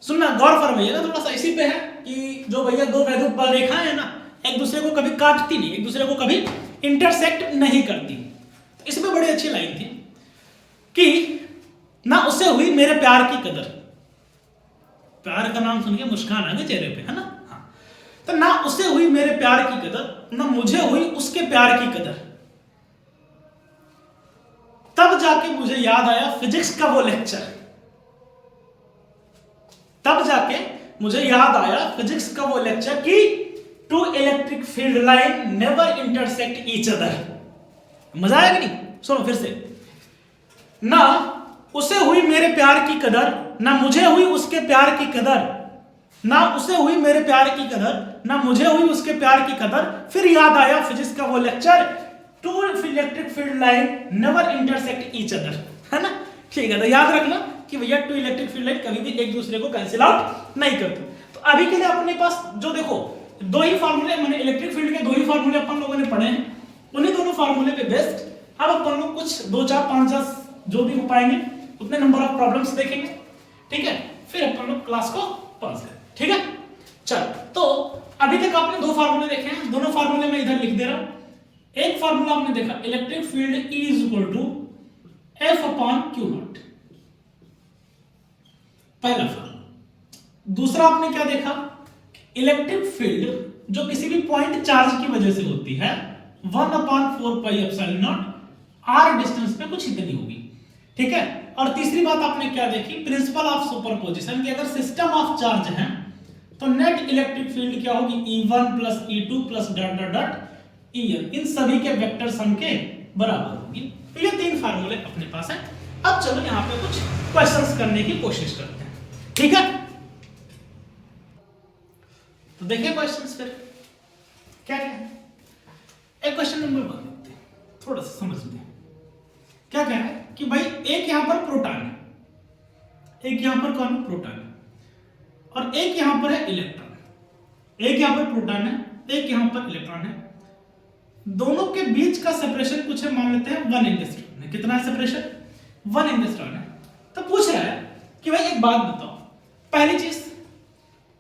सुनना, गौर फरमाइएगा थोड़ा सा। इसी पे है कि जो भैया दो वैद्युत बल रेखाएं है ना, एक दूसरे को कभी काटती नहीं, एक दूसरे को कभी इंटरसेक्ट नहीं करती। तो इसमें बड़ी अच्छी लाइन थी कि ना उसे हुई मेरे प्यार की कदर, प्यार का नाम सुन के मुस्कान आ गई चेहरे पे, है ना? हाँ। तो ना उसे हुई मेरे प्यार की कदर, ना मुझे हुई उसके प्यार की कदर, तब जाके मुझे याद आया फिजिक्स का वो लेक्चर, तब जाके मुझे याद आया फिजिक्स का वो लेक्चर कि two electric field line never intersect each other. मजा आया कि नहीं? सुनो फिर से, ना उसे हुई मेरे प्यार की कदर, ना मुझे हुई उसके प्यार की कदर, ना उसे हुई मेरे प्यार की कदर, ना मुझे हुई उसके प्यार की कदर, फिर याद आया फिजिक्स का वो lecture, two electric field line never intersect each other, है ना? ठीक है, तो याद रखना कि भैया टू इलेक्ट्रिक फील्ड लाइन कभी भी एक दूसरे को कैंसिल आउट नहीं करती। तो अभी के लिए अपने पास जो देखो दो ही फार्मूले, मैंने इलेक्ट्रिक फील्ड के दो ही फार्मूले अपन लोगों ने पढ़े हैं, उन्हीं दोनों फार्मूले पे बेस्ड अब अपन लोग कुछ 2 4 5 10 जो भी हो पाएंगे उतने नंबर ऑफ प्रॉब्लम्स देखेंगे, ठीक है? फिर अपन लोग क्लास को पॉज करें, ठीक है? चल, तो अभी तक आपने दो फार्मूले देखे हैं, दोनों फार्मूले मैं इधर लिख दे रहा हूं। एक फार्मूला आपने देखा, electric field E is equal to F upon Q naught, पहला फार्मूला। दूसरा आपने क्या देखा, इलेक्ट्रिक फील्ड जो किसी भी पॉइंट चार्ज की वजह से होती है 1/4 pi epsilon not r distance पे कुछ इतनी होगी, ठीक है? और तीसरी बात आपने क्या देखी, प्रिंसिपल ऑफ सुपरपोजिशन, कि अगर सिस्टम ऑफ चार्ज है तो नेट इलेक्ट्रिक फील्ड क्या होगी, E1 plus E2 plus dot dot dot En, इन सभी के वेक्टर सम के बराबर होगी। तो ये तीन फार्मूले अपने पास है। अब चलो यहाँ पे कुछ क्वेश्चंस करने की कोशिश करते हैं, ठीक है? तो देखिए क्वेश्चंस फिर क्या क्या है। एक क्वेश्चन नंबर 1 देखते हैं, थोड़ा सा समझते हैं। क्या कह रहा है कि भाई एक यहां पर प्रोटॉन है, एक यहां पर कौन प्रोटॉन है, और एक यहां पर है इलेक्ट्रॉन। एक यहां पर प्रोटॉन है, एक यहां पर इलेक्ट्रॉन है, दोनों के बीच का सेपरेशन कुछ है, मान लेते हैं 1 एंगस्ट्रॉम है। कितना है सेपरेशन? 1 एंगस्ट्रॉम है। तो पूछ रहा है कि भाई एक बात बताओ, पहली चीज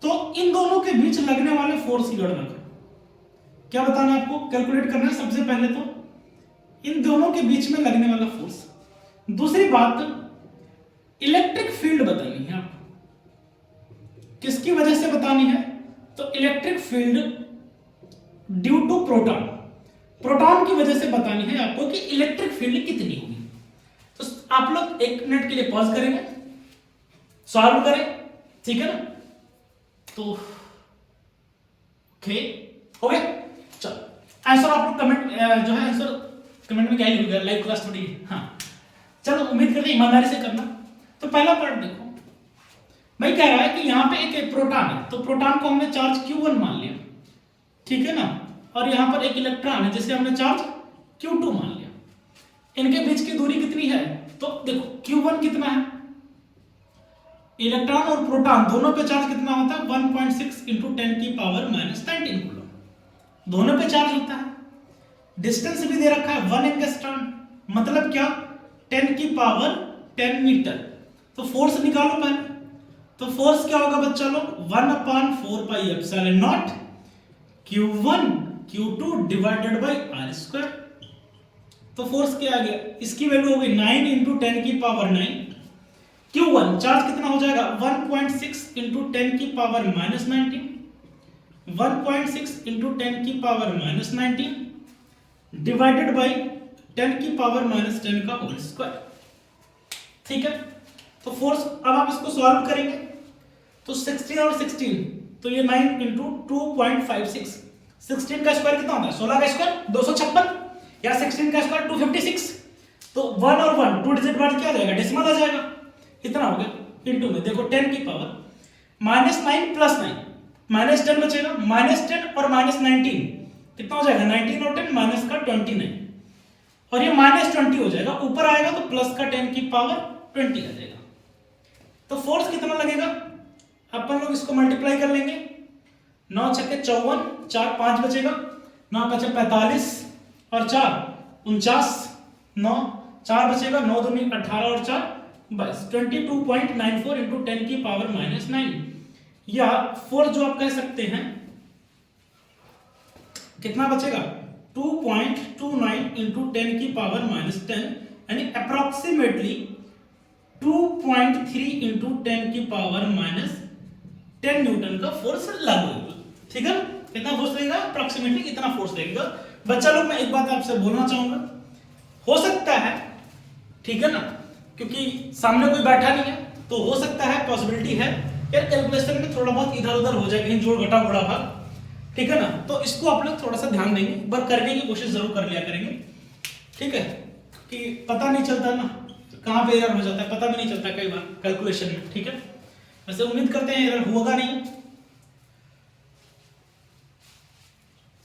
तो इन दोनों के बीच लगने वाले फोर्स की गणना करो। क्या बताना है आपको, कैलकुलेट करना है सबसे पहले तो इन दोनों के बीच में लगने वाला फोर्स। दूसरी बात, इलेक्ट्रिक फील्ड बतानी है आपको। किसकी वजह से बतानी है? तो electric field due to proton, proton की वजह से बतानी है आपको कि इलेक्ट्रिक फील्ड कितनी होगी। तो आप लोग 1 मिनट के लिए पॉज करेंगे, सॉल्व करें, ठीक है ना? तो ओके हो गया। चलो आंसर आप लोग कमेंट जो है आंसर कमेंट में क्या ही लिखोगे, लाइव क्लास थोड़ी। हाँ चलो, उम्मीद करते हैं ईमानदारी से करना। तो पहला पार्ट देखो, भाई कह रहा है कि यहाँ पे एक प्रोटॉन है, तो प्रोटॉन को हमने चार्ज Q1 मान लिया, ठीक है ना, और यहाँ पर एक इलेक्ट्रॉन है जिसे हमने चार्ज Q2 मान लिया। इनके बीच की दूरी कितनी है, तो देखो Q1 कितना है, इलेक्ट्रॉन और प्रोटॉन दोनों पे चार्ज कितना होता है 1.6 इंटू 10 की पावर -19 कूलम, दोनों पे चार्ज होता है। डिस्टेंस भी दे रखा है 1 एंगस्ट्रॉम, मतलब क्या 10 की पावर 10 मीटर। तो फोर्स निकालो पहले, तो फोर्स क्या होगा बच्चा लोग 1/4 pi epsilon naught Q1 Q2 divided by R square. तो फोर्स क्या आ गया, इसकी वैल्यू हो गई 9 इंटू 10 की पावर 9। Q1 चार्ज कितना हो जाएगा 1.6 इंटू 10 की पावर -19, 1.6 इंटू 10 की पावर -19 डिवाइडेड बाई 10 की पावर -10 का होल स्क्वायर। ठीक है, तो फोर्स अब आप इसको सॉल्व करेंगे तो 16 और 16, तो ये 9 इंटू 2.56, 16 का स्क्वायर कितना होता है 16 का स्क्वायर 256, या 16 का स्क्वायर 256। तो 1 और 1 2 डिजिट बाद क्या आ जाएगा, डेसिमल आ जाएगा, कितना हो गया इंटू में देखो 10 की पावर -9 प्लस 9 -10 बचेगा, -10 और -19 कितना हो जाएगा 19 और 10 माइनस का 29, और ये -20 हो जाएगा, ऊपर आएगा तो प्लस का 10 की पावर 20 आ जाएगा। तो फोर्स कितना लगेगा, अपन लोग इसको मल्टीप्लाई कर लेंगे, 9 छक्के 54, 4 5 बचेगा, 9 बचे 45 और 4 49, 9 4 बचेगा, 9 दूनी 18 और 4 बस 22.94 इंटू 10 की पावर -9, या फोर्स जो आप कह सकते हैं कितना बचेगा 2.29 इंटू 10 की पावर -10, यानी अप्रोक्सीमेटली 2.3 इंटू 10 की पावर -10 न्यूटन का फोर्स लागू होगा। ठीक है, कितना फोर्स लगेगा अप्रोक्सीमेटली इतना फोर्स लगेगा। बच्चा लोग मैं एक बात आपसे बोलना चाहूंगा, हो सकता है, ठीक है ना, क्योंकि सामने कोई बैठा नहीं है तो हो सकता है, पॉसिबिलिटी है यार कैलकुलेशन में थोड़ा बहुत इधर उधर हो जाए, कहीं जोड़ घटा गुणा भाग, ठीक है ना, तो इसको आप लोग थोड़ा सा ध्यान देंगे, पर करने की कोशिश जरूर कर लिया करेंगे। ठीक है, कि पता नहीं चलता ना कहां पे एरर हो जाता है, पता भी नहीं चलता कई बार कैलकुलेशन में। ठीक है, वैसे उम्मीद करते हैं एरर होगा नहीं।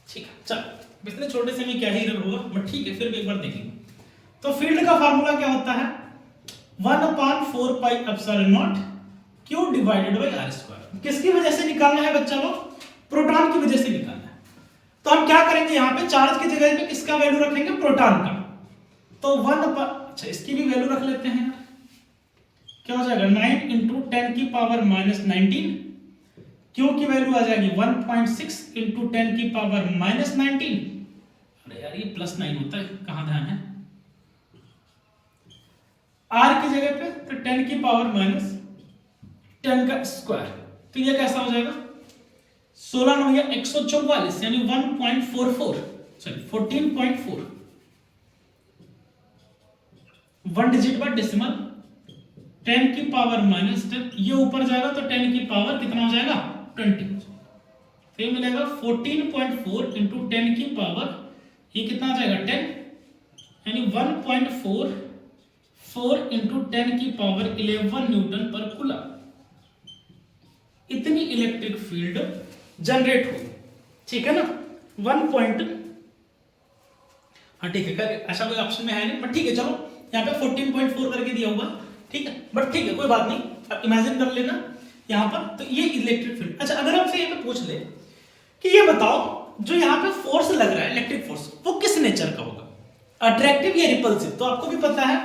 ठीक है, चल इतने छोटे से में क्या ही एरर होगा, बट ठीक है फिर भी एक बार देखेंगे। तो फील्ड का फार्मूला क्या होता है 1/4 pi epsilon not Q divided by R square. किसकी वजह से निकालना है बच्चा लोग, प्रोटॉन की वजह से निकालना है। तो हम क्या करेंगे, यहाँ पे चार्ज की जगह पे किसका वैल्यू रखेंगे, प्रोटॉन का। तो 1 अच्छा इसकी भी वैल्यू रख लेते हैं, क्या हो जाएगा 9 इंटू 10 की पावर -19, Q की वैल्यू आ जाएगी 1.6 इंटू 10 की पावर -19। अरे यार ये +9 होता है, कहां ध्यान है, R की जगह पे तो 10 की पावर -10 का स्क्वायर, तो ये कैसा हो जाएगा 16 9 या 144, यानी 1.44 सॉरी 14.4, 1 डिजिट बाद डेसिमल 10 की पावर -10, ये ऊपर जाएगा तो 10 की पावर कितना हो जाएगा 20, फिर मिलेगा 14.4 इंटू 10 की पावर ये कितना आ जाएगा 10, यानी 1.44 इंटू 10 की पावर 11 न्यूटन पर कूलम। इतनी इलेक्ट्रिक फील्ड जनरेट होगी। ठीक है ना, 1 पॉइंट, हाँ ठीक है, ऐसा कोई ऑप्शन में है नहीं, बट ठीक है चलो यहाँ पे 14.4 करके दिया हुआ, ठीक है, बट ठीक है कोई बात नहीं, आप इमेजिन कर लेना यहाँ पर। तो ये इलेक्ट्रिक फील्ड। अच्छा अगर आपसे यहाँ पे पूछ ले कि ये बताओ जो यहाँ पे फोर्स लग रहा है इलेक्ट्रिक फोर्स, वो किस नेचर का होगा, अट्रैक्टिव या रिपल्सिव। तो आपको भी पता है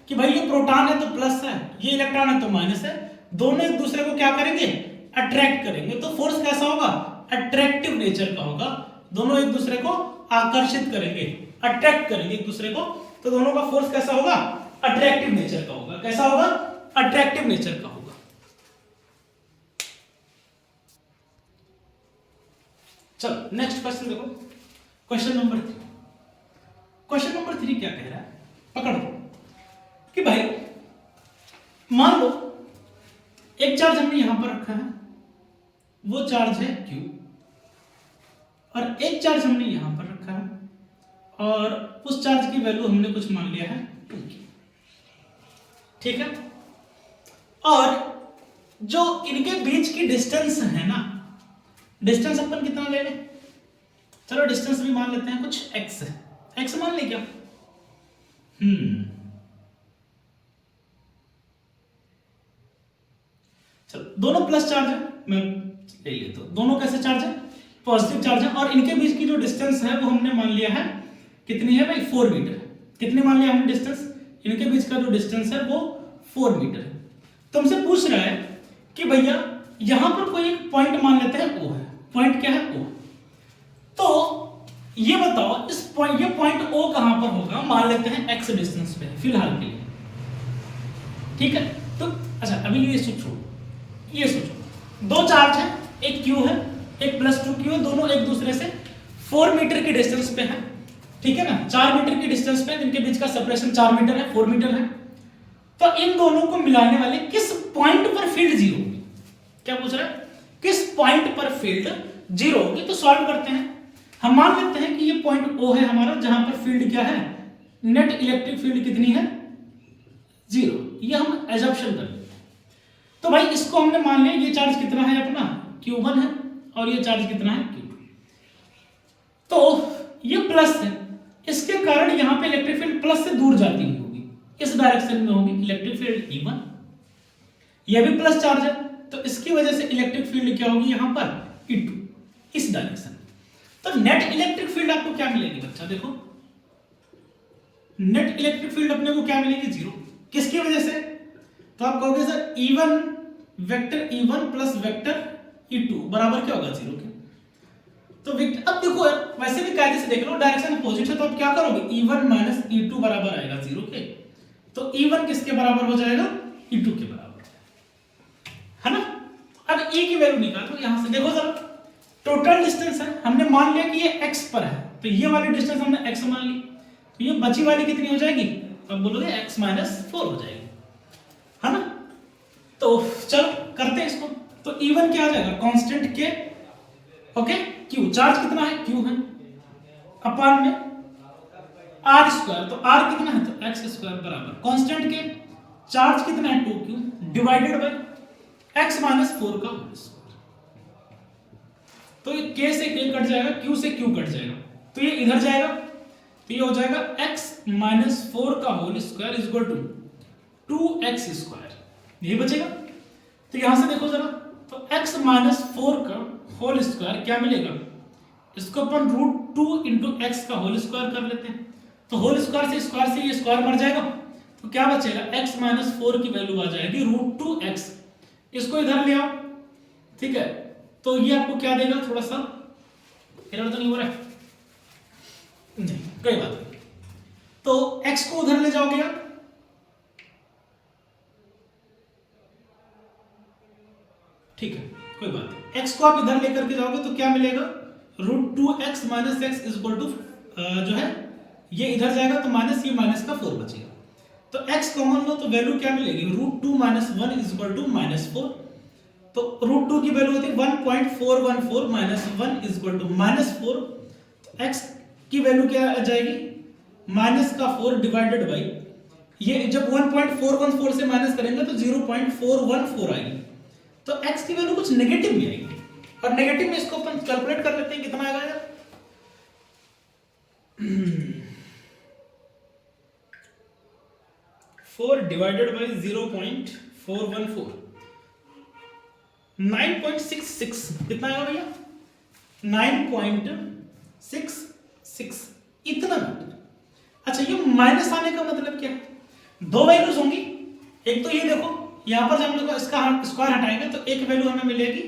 कि भाई ये प्रोटॉन है तो प्लस है, ये इलेक्ट्रॉन है तो माइनस है, दोनों एक दूसरे को क्या करेंगे अट्रैक्ट करेंगे। तो फोर्स कैसा होगा अट्रैक्टिव नेचर का होगा, दोनों एक दूसरे को आकर्षित करेंगे, अट्रैक्ट करेंगे एक दूसरे को, तो दोनों का फोर्स कैसा होगा अट्रैक्टिव नेचर का होगा। कैसा होगा अट्रैक्टिव नेचर का होगा। चलो नेक्स्ट क्वेश्चन देखो, क्वेश्चन नंबर 3। क्वेश्चन नंबर 3 क्या कह रहा है, पकड़ो कि भाई मान लो एक चार्ज हमने यहां पर रखा है, वो चार्ज है Q, और एक चार्ज हमने यहां पर रखा है और उस चार्ज की वैल्यू हमने कुछ मान लिया है 2 की। ठीक है, और जो इनके बीच की डिस्टेंस है ना, डिस्टेंस अपन कितना ले लें चलो डिस्टेंस भी मान लेते हैं कुछ x है, x मान ले क्या। चलो दोनों प्लस चार्ज है, मैं ले लेता हूं, दोनों कैसे चार्ज है, पॉजिटिव चार्ज है, और इनके बीच की जो डिस्टेंस है वो हमने मान लिया है कितनी है भाई 4 मीटर। कितनी मान लिया हमने डिस्टेंस, इनके बीच का जो डिस्टेंस है वो 4 मीटर है। तो हमसे पूछ रहा है कि भैया यहां पर कोई एक पॉइंट मान लेते हैं O है, पॉइंट क्या है O। तो ये बताओ इस पॉइंट, ये पॉइंट O कहां पर होगा, मान लेते हैं x डिस्टेंस पे फिलहाल के लिए, ठीक है। तो अच्छा अभी ये सोचो, ये सोचो दो चार्ज है, एक Q है एक +2Q है, दोनों एक दूसरे से 4 मीटर की डिस्टेंस पे है, ठीक है ना, 4 मीटर की डिस्टेंस पे, इनके बीच का सेपरेशन 4 मीटर है, 4 मीटर है। तो इन दोनों को मिलाने वाले किस पॉइंट पर फील्ड जीरो होगी, क्या पूछ रहा है, किस पॉइंट पर फील्ड जीरो होगी। तो सॉल्व करते हैं, हम मान लेते हैं कि ये पॉइंट O है हमारा, जहां पर फील्ड क्या है, नेट इलेक्ट्रिक फील्ड कितनी है, जीरो, ये हम एजम्पशन कर लेते हैं। तो भाई इसको हमने मान लिया, ये चार्ज कितना है अपना Q1 है, और ये चार्ज कितना है Q2। तो ये प्लस है, इसके कारण यहां पे इलेक्ट्रिक फील्ड प्लस से दूर जाती हुई होगी, इस डायरेक्शन में होगी इलेक्ट्रिक फील्ड E1, ये भी प्लस चार्ज है, तो इसकी वजह से इलेक्ट्रिक फील्ड क्या होगी यहां पर E2, इस डायरेक्शन में। तो नेट इलेक्ट्रिक फील्ड आपको क्या मिलेगी बच्चा, देखो नेट इलेक्ट्रिक फील्ड अपने को क्या मिलेगी, जीरो। किसकी वजह से, तो आप कहोगे sir E1 vector E1 plus vector E2 बराबर क्या होगा, जीरो के। तो वेक्टर, अब देखो वैसे भी कायदे से देख लो, डायरेक्शन अपोजिट है, तो आप क्या करोगे, E1 माइनस E2 बराबर आएगा जीरो के। तो E1 किसके बराबर हो जाएगा, E2 के बराबर, है ना। अब E की वैल्यू निकालो, यहां से देखो जरा, टोटल डिस्टेंस है, हमने मान लिया कि ये x पर है, तो ये वाली डिस्टेंस हमने x मान ली, तो ये बची वाली कितनी हो जाएगी, अब बोलोगे x माइनस 4 हो जाएगी, है ना। तो चलो करते हैं इसको, तो E1 क्या आ जाएगा, कांस्टेंट के, ओके, Q चार्ज कितना है, Q है, अपान में R स्क्वायर, तो R कितना है, तो x स्क्वायर बराबर कांस्टेंट के, चार्ज कितना है 2Q divided by x minus 4 का होल स्क्वायर। तो ये k से k कट जाएगा, q से q कट जाएगा, तो ये इधर जाएगा, तो ये हो जाएगा x माइनस 4 का whole square is equal to 2x square, यही बचेगा। तो यहां से देखो जरा, तो x माइनस 4 का होल स्क्वायर क्या मिलेगा, इसको अपन √2 इंटू एक्स का होल स्क्वायर कर लेते हैं, तो होल स्क्वायर से ये स्क्वायर मर जाएगा, तो क्या बचेगा, x माइनस 4 की वैल्यू आ जाएगी √2x, इसको इधर ले आओ, ठीक है। तो ये आपको क्या देगा, थोड़ा सा एरर तो नहीं हो रहा है, नहीं कोई बात नहीं, तो x को उधर ले जाओगे आप, ठीक है कोई बात नहीं, x को आप इधर लेकर के जाओगे तो क्या मिलेगा, √2x minus x is equal to, जो है ये इधर जाएगा तो माइनस, ये माइनस का 4 बचेगा, तो x कॉमन लो तो वैल्यू क्या मिलेगी, √2 माइनस 1 इज इक्वल टू -4, तो √2 की वैल्यू होती है 1.414 माइनस 1 इज इक्वल टू -4, तो x की वैल्यू क्या आ जाएगी, माइनस का 4 डिवाइडेड बाई, ये जब 1.414 से माइनस करेंगे तो 0.414 आएगी, तो x की वैल्यू कुछ नेगेटिव में आएगी, और नेगेटिव में इसको अपन कैलकुलेट कर लेते हैं, कितना आएगा यार, 4 डिवाइडेड बाई 0.414, 9.66, कितना आएगा भैया, 9.66, इतना मीटर। अच्छा ये माइनस आने का मतलब क्या है, दो वैल्यूज होंगी, एक तो ये देखो यहां पर जब हम लोग इसका स्क्वायर हटाएंगे तो एक वैल्यू हमें मिलेगी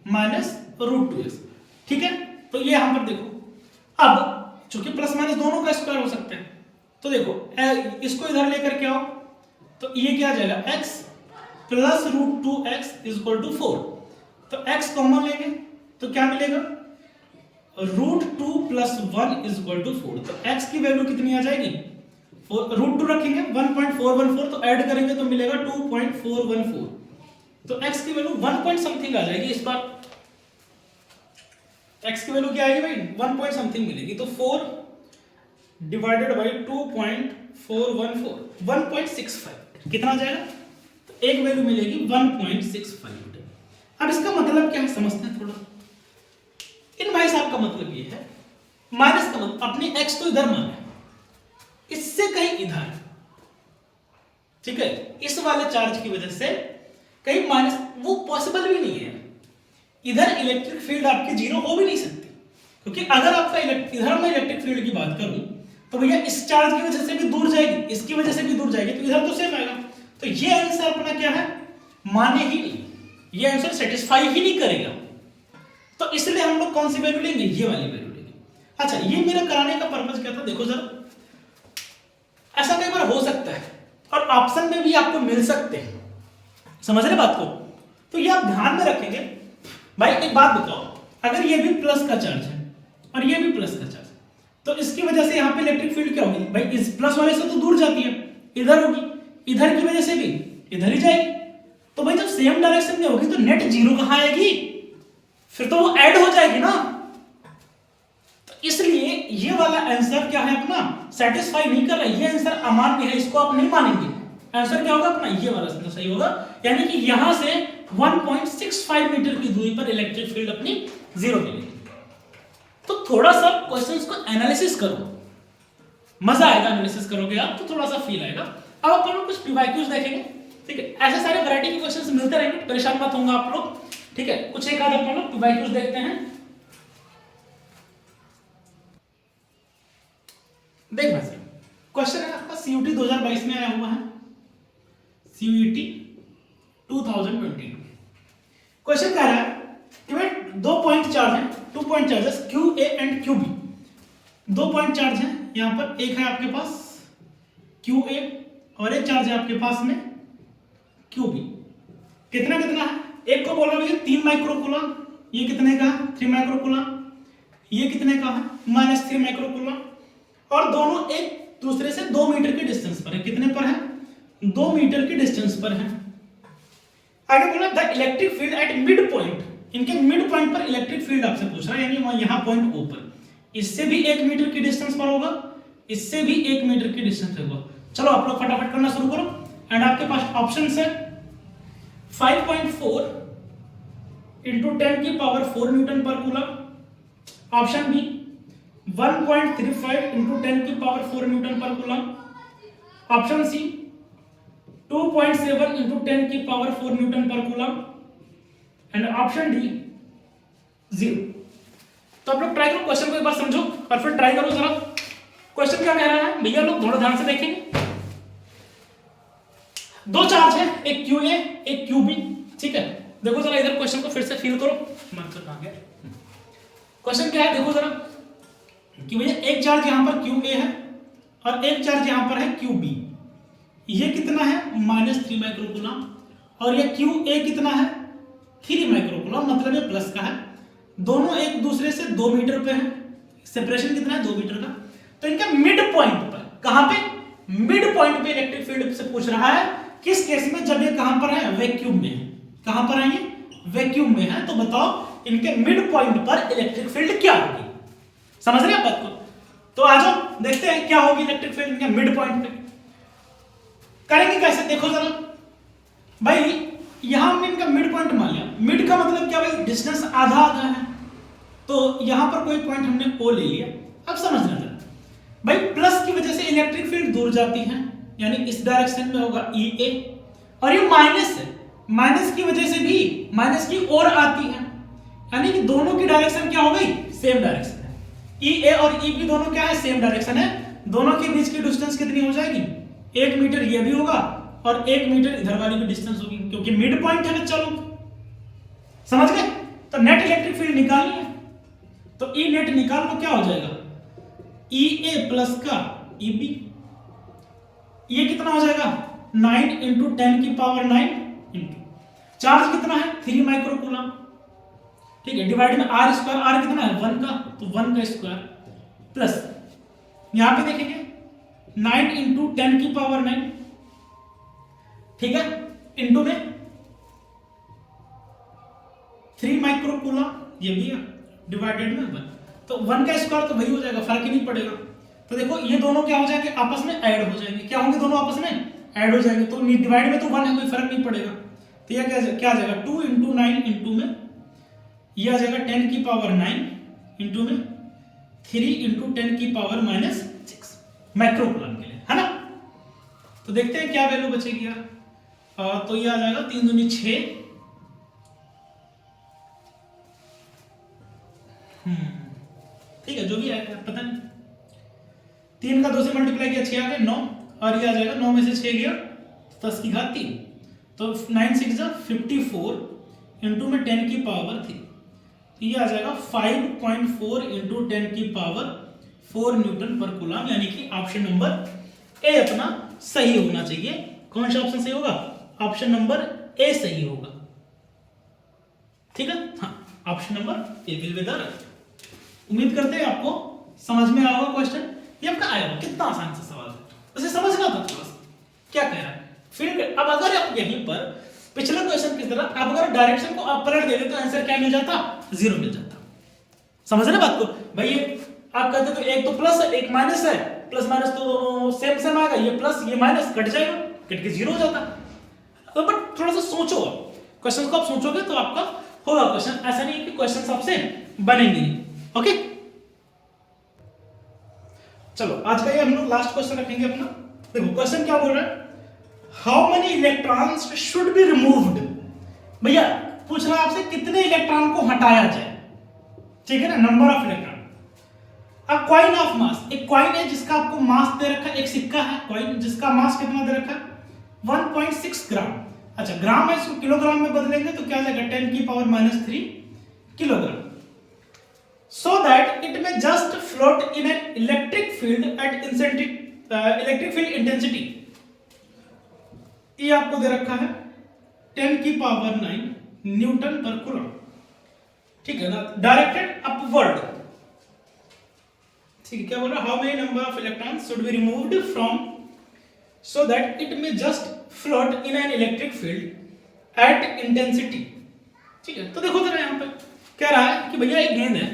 -√2x, ठीक है। तो ये यहां पर देखो, अब चूंकि प्लस माइनस दोनों का स्क्वायर हो सकते हैं, तो देखो इसको इधर लेकर के आओ, तो ये क्या आ जाएगा, x plus √2x is equal to 4, तो x कॉमन लेंगे तो क्या मिलेगा, √2 प्लस 1 इज इक्वल टू 4, तो x की वैल्यू कितनी आ जाएगी, √2 रखेंगे 1.414, तो ऐड करेंगे तो मिलेगा 2.414, तो x की वैल्यू 1 पॉइंट समथिंग आ जाएगी इस बार, x की वैल्यू क्या आएगी भाई, 1 पॉइंट समथिंग मिलेगी, तो 4 डिवाइडेड बाई 2.414, 1.65 कितना आ जाएगा, तो एक वैल्यू मिलेगी 1.65। अब इसका मतलब क्या है समझते हैं थोड़ा, इन भाई साहब का मतलब ये है, माइनस का मतलब अपनी एक्स तो इधर माने, इससे कहीं इधर, ठीक है, इस वाले चार्ज की वजह से कहीं माइनस, वो पॉसिबल भी नहीं है। इधर इलेक्ट्रिक फील्ड आपकी जीरो हो भी नहीं सकती, क्योंकि अगर आपका इधर मैं इलेक्ट्रिक फील्ड की बात करूं तो भैया इस चार्ज की वजह से भी दूर जाएगी, इसकी वजह से भी दूर जाएगी, तो इधर तो सेम आएगा। तो ये आंसर अपना क्या है, माने ही नहीं, ये आंसर सेटिस्फाई ही नहीं करेगा। तो इसलिए हम लोग कौन सी वैल्यू लेंगे, ये वाली वैल्यू लेंगे। अच्छा, ये मेरा कराने का पर्पज क्या था, देखो जरा, ऐसा कई बार हो सकता है और ऑप्शन में भी आपको मिल सकते हैं, समझ रहे बात को। तो ये आप ध्यान में रखेंगे। भाई एक बात बताओ, अगर ये भी प्लस का चार्ज है और ये भी प्लस का चार्ज, तो इसकी वजह से यहाँ पे इलेक्ट्रिक फील्ड क्या होगी, भाई इस प्लस वाले से तो दूर जाती है, इधर होगी, इधर की वजह से भी इधर ही जाएगी। तो भाई जब सेम डायरेक्शन में होगी तो नेट जीरो कहां आएगी, फिर तो वो ऐड हो जाएगी ना। तो इसलिए ये वाला आंसर क्या है अपना, सेटिस्फाई नहीं कर रहा, ये आंसर अमान्य है, इसको आप नहीं मानेंगे। आंसर क्या होगा अपना, ये वाला आंसर सही होगा, यानी कि यहां से 1.65 मीटर की दूरी पर इलेक्ट्रिक फील्ड अपनी जीरो मिलेगी। तो थोड़ा सा क्वेश्चंस को एनालिसिस करो, मजा आएगा, एनालिसिस करोगे आप तो थोड़ा सा फील आएगा। अब अपन लोग कुछ पीवाईक्यूज देखेंगे, ठीक है, ऐसे सारे वैरायटी के क्वेश्चंस मिलते रहेंगे, परेशान मत होंगे आप लोग, ठीक है। कुछ एक आध अपन लोग पीवाईक्यूज देखते हैं। देख भाई क्वेश्चन है आपका सीयूटी 2022 में आया हुआ है, सीयूटी 2022। क्वेश्चन कह रहा है कि भाई दो पॉइंट चार्ज है, 2 point charges Q A and Q B, 2 point charge है यहां पर, एक है आपके पास क्यू ए और एक चार्ज है आपके पास में क्यू बी। कितना कितना है, एक को बोला भैया 3 माइक्रोकूलम, ये कितने का है 3 माइक्रोकूलम, ये कितने का है -3 माइक्रोकूलम, और दोनों एक दूसरे से 2 मीटर के डिस्टेंस पर है। कितने पर है, 2 मीटर की डिस्टेंस पर है। आगे बोला the electric field at mid point, इनके मिड पॉइंट पर इलेक्ट्रिक फील्ड आपसे पूछ रहा है, यानी वहां यहां पॉइंट O पर, इससे भी 1 मीटर की डिस्टेंस पर होगा, इससे भी 1 मीटर की डिस्टेंस पर होगा। चलो आप लोग फटाफट करना शुरू करो। एंड आपके पास ऑप्शंस है 5.4 इंटू 10 की पावर 4 न्यूटन पर कूलम, ऑप्शन बी 1.35 इंटू 10 की पावर 4 न्यूटन पर कूलम, ऑप्शन सी 2.7 इंटू 10 की पावर 4 न्यूटन पर कूलम, एंड ऑप्शन डी 0। तो आप लोग ट्राई करो, क्वेश्चन को एक बार समझो और फिर ट्राई करो जरा। क्वेश्चन क्या कह रहा है भैया, लोग थोड़ा ध्यान से देखेंगे। दो चार्ज है, एक क्यू ए एक क्यू बी, ठीक है। देखो जरा इधर क्वेश्चन को फिर से फील करो, क्वेश्चन क्या है देखो जरा, कि भैया एक चार्ज यहां पर क्यू ए है और एक चार्ज यहां पर है क्यू बी। ये कितना है -3 माइक्रोकूलम, और ये क्यू ए कितना है 3 माइक्रोकूलम, मतलब ये प्लस का है। दोनों एक दूसरे से 2 मीटर पे है, सेपरेशन कितना है 2 मीटर का। तो इनका मिड पॉइंट पर, कहां पे, मिड पॉइंट पे इलेक्ट्रिक फील्ड से पूछ रहा है, किस केस में, जब ये कहां पर है, वैक्यूम में है। कहां पर है ये, वैक्यूम में है। तो बताओ इनके मिड पॉइंट पर इलेक्ट्रिक फील्ड क्या होगी, समझ रहे हैं बात को। तो आ जाओ देखते हैं क्या होगी इलेक्ट्रिक फील्ड इनके मिड पॉइंट पे। करेंगे कैसे, देखो जरा भाई, यहां हमने इनका मिड पॉइंट मान लिया। मिड का मतलब क्या भाई, डिस्टेंस आधा आधा है, तो यहां पर कोई पॉइंट हमने ओ ले लिया। अब समझना जरा भाई, प्लस की वजह से इलेक्ट्रिक फील्ड दूर जाती है, यानी इस डायरेक्शन में होगा ई ए, और ये माइनस है, माइनस की वजह से भी माइनस की ओर आती है, यानी कि दोनों की डायरेक्शन क्या हो गई, सेम डायरेक्शन है। ई ए और ई बी दोनों क्या है, सेम डायरेक्शन है। दोनों के बीच की डिस्टेंस कितनी हो जाएगी, 1 मीटर ये भी होगा और 1 मीटर इधर वाली की डिस्टेंस होगी, क्योंकि मिड पॉइंट है बच्चा लोग, समझ गए। तो नेट इलेक्ट्रिक फील्ड निकालनी है, तो ई नेट निकाल लो, क्या हो जाएगा ई ए प्लस का ई बी, ये कितना हो जाएगा 9 इंटू 10 की पावर 9 इंटू चार्ज कितना है 3 माइक्रोकूलम, ठीक है, डिवाइड में आर स्क्वायर, आर कितना है 1 का, तो 1 का स्क्वायर प्लस यहां पे देखेंगे 9 इंटू 10 की पावर 9, ठीक है, इंटू में 3 माइक्रोकूलम, ये भी है, डिवाइडेड में 1, तो 1 का स्क्वायर तो वही हो जाएगा, फर्क ही नहीं पड़ेगा। तो देखो ये दोनों क्या हो जाएंगे, आपस में ऐड हो जाएंगे। क्या होंगे दोनों आपस में ऐड हो जाएंगे, तो डिवाइड में तो 1 है, कोई फर्क नहीं पड़ेगा। तो ये क्या आ जाएगा 2 इंटू 9 इंटू में ये आ जाएगा 10 की पावर 9 इंटू में 3 इंटू 10 की पावर माइनस 6 माइक्रो कूलम के लिए, है ना। तो देखते हैं क्या वैल्यू बचेगी यार। तो ये आ जाएगा 3 दूनी 6, ठीक है, जो भी आएगा पता नहीं। 3 का 2 से मल्टीप्लाई किया 6 आ गया 9, और ये आ जाएगा 9 में से 6 गया 10 की घात 3, तो 9 6 जा 54 इंटू में 10 की पावर 3, तो ये आ जाएगा 5.4 इंटू 10 की पावर 4 न्यूटन पर कूलम, यानी कि ऑप्शन नंबर ए अपना सही होना चाहिए। कौन सा ऑप्शन सही होगा? ऑप्शन नंबर ए सही होगा, ठीक है। हाँ, option number A will be the right. उम्मीद करते हैं आपको समझ में आया होगा क्वेश्चन। ये आपका आया होगा, कितना आसान सा सवाल है, उसे समझना था थोड़ा सा क्या कह रहा है। फिर अब अगर आप यहीं पर पिछले क्वेश्चन की तरह आप अगर डायरेक्शन को आप पलट देते तो आंसर क्या मिल जाता? 0 मिल जाता। समझ रहे बात को भाई? ये आप कहते तो एक तो प्लस है एक माइनस है, प्लस माइनस तो सेम सेम आएगा, ये प्लस ये माइनस कट जाएगा, कट के 0 हो जाता। तो बट थोड़ा सा सोचो, आप क्वेश्चन को आप सोचोगे तो आपका होगा क्वेश्चन। ऐसा नहीं है कि क्वेश्चन आपसे बनेंगे नहीं। ओके, चलो आज का ये हम लोग लास्ट क्वेश्चन रखेंगे अपना। देखो क्वेश्चन क्या बोल रहा है, how many electrons should be removed. भैया पूछ रहा है आपसे कितने इलेक्ट्रॉन को हटाया जाए, ठीक है ना, नंबर ऑफ इलेक्ट्रॉन। अब कॉइन ऑफ मास, एक कॉइन है जिसका आपको मास दे रखा है, एक सिक्का है कॉइन जिसका मास कितना दे रखा है 1.6 ग्राम। अच्छा ग्राम है, इसको किलोग्राम में बदलेंगे तो क्या आ जाएगा 10 की power minus 3 kilogram. So that it may just float in an electric field at electric field intensity. ये आपको दे रखा है 10 की पावर 9 न्यूटन पर कूलम, ठीक है ना, डायरेक्टेड अपवर्ड। ठीक है, क्या बोल रहा है, how many number of electrons should be removed from so that it may just float in an electric field at intensity. ठीक है, तो देखो जरा यहाँ पे कह रहा है कि भैया एक गेंद है,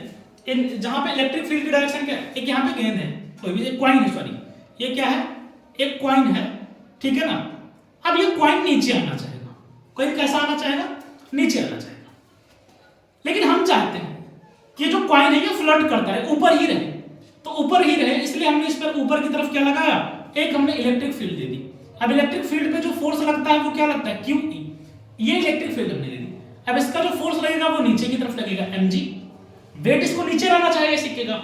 जहां पे इलेक्ट्रिक फील्ड की डायरेक्शन क्या है, एक यहाँ पे गेंद है, कोई भी एक कॉइन है, सॉरी ये क्या है, एक कॉइन है, ठीक है ना। अब ये कॉइन नीचे आना चाहेगा, कॉइन कैसा आना चाहेगा, नीचे आना चाहेगा, लेकिन हम चाहते हैं कि जो कॉइन है ये फ्लोट करता है, ऊपर ही रहे, तो ऊपर ही रहे, इसलिए हमने इस पर ऊपर की तरफ क्या लगाया, एक हमने इलेक्ट्रिक फील्ड दे दी। अब इलेक्ट्रिक फील्ड पे जो फोर्स लगता है वो क्या लगता है, QE, ये इलेक्ट्रिक फील्ड हमने दे दी। अब इसका जो फोर्स लगेगा वो नीचे की तरफ लगेगा, mg, वेट इसको नीचे लाना चाहिए सिक्के का,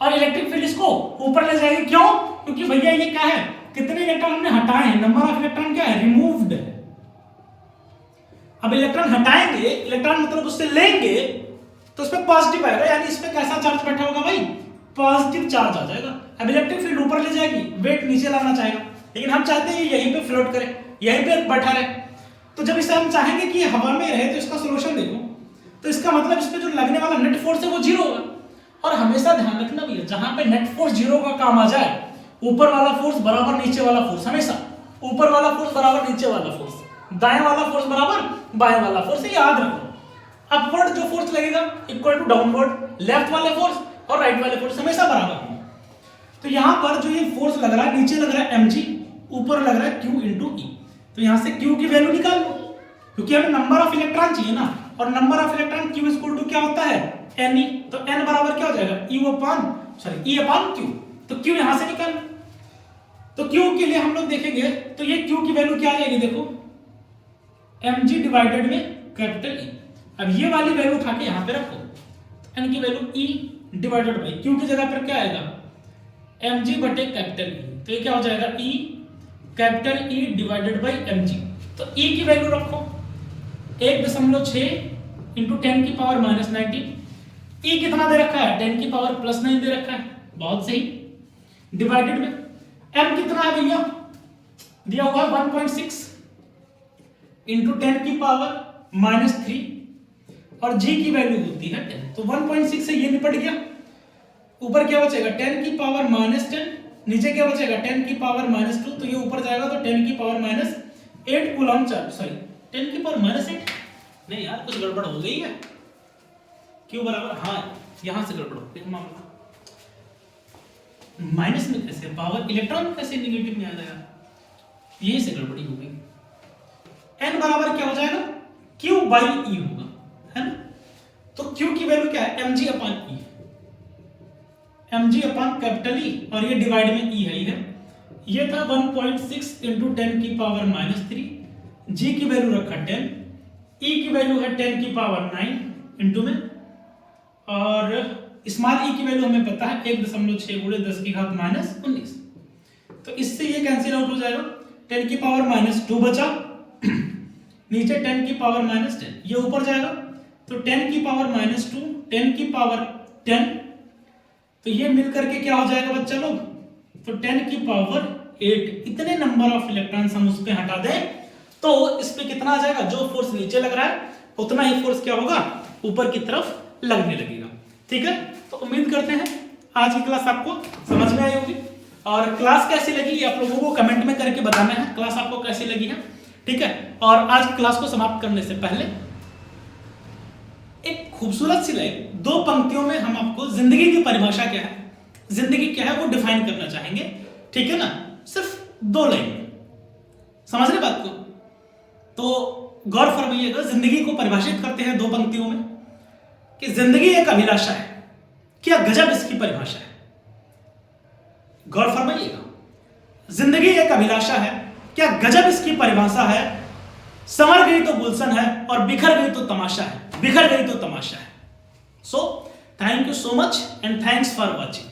और इलेक्ट्रिक फील्ड इसको ऊपर ले जाएगी। क्यों? क्योंकि भैया ये क्या है, कितने इलेक्ट्रॉन हमने हटाए हैं, नंबर ऑफ इलेक्ट्रॉन क्या है, रिमूव्ड है। अब इलेक्ट्रॉन हटाएंगे, इलेक्ट्रॉन मतलब उससे लेंगे तो उस पर पॉजिटिव आएगा, यानी इस पे कैसा चार्ज बैठा होगा भाई, पॉजिटिव चार्ज आ जाएगा। अब इलेक्ट्रिक फील्ड ऊपर ले जाएगी, वेट नीचे लाना चाहेगा, लेकिन हम चाहते हैं यहीं पे फ्लोट करे, यहीं पे बैठा रहे। तो जब इसे हम चाहेंगे कि हवा में रहे तो इसका सोल्यूशन देखो, तो इसका मतलब इस पे जो लगने वाला नेट फोर्स है वो 0 होगा। और हमेशा ध्यान रखना भी है, जहां पे नेट फोर्स 0 का काम आ जाए, ऊपर वाला फोर्स बराबर नीचे वाला फोर्स, हमेशा ऊपर वाला फोर्स बराबर नीचे वाला फोर्स, दाएं वाला फोर्स बराबर बाएं वाला फोर्स, याद रखो। अपवर्ड जो फोर्स लगेगा इक्वल टू डाउनवर्ड, लेफ्ट वाले फोर्स और राइट वाले फोर्स हमेशा बराबर होंगे। तो यहां पर जो ये फोर्स लग रहा है, नीचे लग रहा है mg, ऊपर लग रहा है q इंटू ई, तो यहां से q की वैल्यू निकाल लो, क्योंकि हमें नंबर ऑफ इलेक्ट्रॉन चाहिए ना, और number of electron q equal to क्या होता है, ne, तो n बराबर क्या हो जाएगा, e अपॉन q, तो q यहां से निकाल। तो q के लिए हम लोग देखेंगे तो ये q की वैल्यू क्या आ जाएगी, देखो mg डिवाइडेड में कैपिटल E। अब ये वाली वैल्यू उठा के यहां पे रखो, n की value e divided by q की जगह पर क्या आएगा, mg बटे कैपिटल E, तो ये क्या हो जाएगा, e capital E divided by mg। तो e की वैल्यू रखो 1.6 इंटू 10 की पावर माइनस 19, e कितना दे रखा है, 10 की पावर प्लस 9 दे रखा है, बहुत सही, डिवाइडेड में m कितना है भैया, दिया हुआ है 1.6 इंटू 10 की पावर माइनस 3, और g की वैल्यू होती है 10, तो 1.6 से ये निपट गया। ऊपर क्या बचेगा, 10 की पावर माइनस 10, नीचे क्या बचेगा, 10 की पावर माइनस 2, तो ये ऊपर जाएगा तो 10 की power minus 8 coulomb charge, sorry 10 की पावर माइनस 8, नहीं यार कुछ गड़बड़ हो गई है, क्यों बराबर, हाँ यहां से गड़बड़ हो गई, मामला माइनस में कैसे, पावर इलेक्ट्रॉन कैसे नेगेटिव में आ जाएगा, यही से गड़बड़ी हो गई। n बराबर क्या हो जाएगा, q बाई e होगा, है ना। तो q की वैल्यू क्या है, mg upon e, mg upon capital E, और ये डिवाइड में ई है, ये था 1.6 इंटू 10 की पावर -3, g की वैल्यू रखा 10, e की वैल्यू है 10 की पावर 9 इंटू में, और स्मॉल e की वैल्यू हमें पता है 1.6 गुणे 10 की घात -19, तो इससे ये कैंसिल आउट हो जाएगा, 10 की पावर -2 बचा, नीचे 10 की पावर -10, ये ऊपर जाएगा तो 10 की पावर -2, 10 की पावर 10, तो ये मिल करके क्या हो जाएगा बच्चा लोग, तो 10 की पावर 8, इतने नंबर ऑफ इलेक्ट्रॉन्स हम उस पे हटा दें तो इस पे कितना आ जाएगा, जो फोर्स नीचे लग रहा है उतना ही फोर्स क्या होगा, ऊपर की तरफ लगने लगेगा। ठीक है, तो उम्मीद करते हैं आज की क्लास आपको समझ में आई होगी, और क्लास कैसी लगी आप लोगों को कमेंट में करके बताना है, क्लास आपको कैसी लगी है। ठीक है, और आज की क्लास को समाप्त करने से पहले एक खूबसूरत सी लाइन, 2 पंक्तियों में हम आपको जिंदगी की परिभाषा क्या है, जिंदगी क्या है वो डिफाइन करना चाहेंगे। ठीक है ना, सिर्फ 2 लाइन, समझ रहे बात को, तो गौर फरमाइएगा, जिंदगी को परिभाषित करते हैं 2 पंक्तियों में कि जिंदगी एक अभिलाषा है, क्या गजब इसकी परिभाषा है, गौर फरमाइएगा, जिंदगी एक अभिलाषा है, क्या गजब इसकी परिभाषा है, संवर गई तो गुलशन है और बिखर गई तो तमाशा है, बिखर गई तो तमाशा है। So thank you so much and thanks for watching.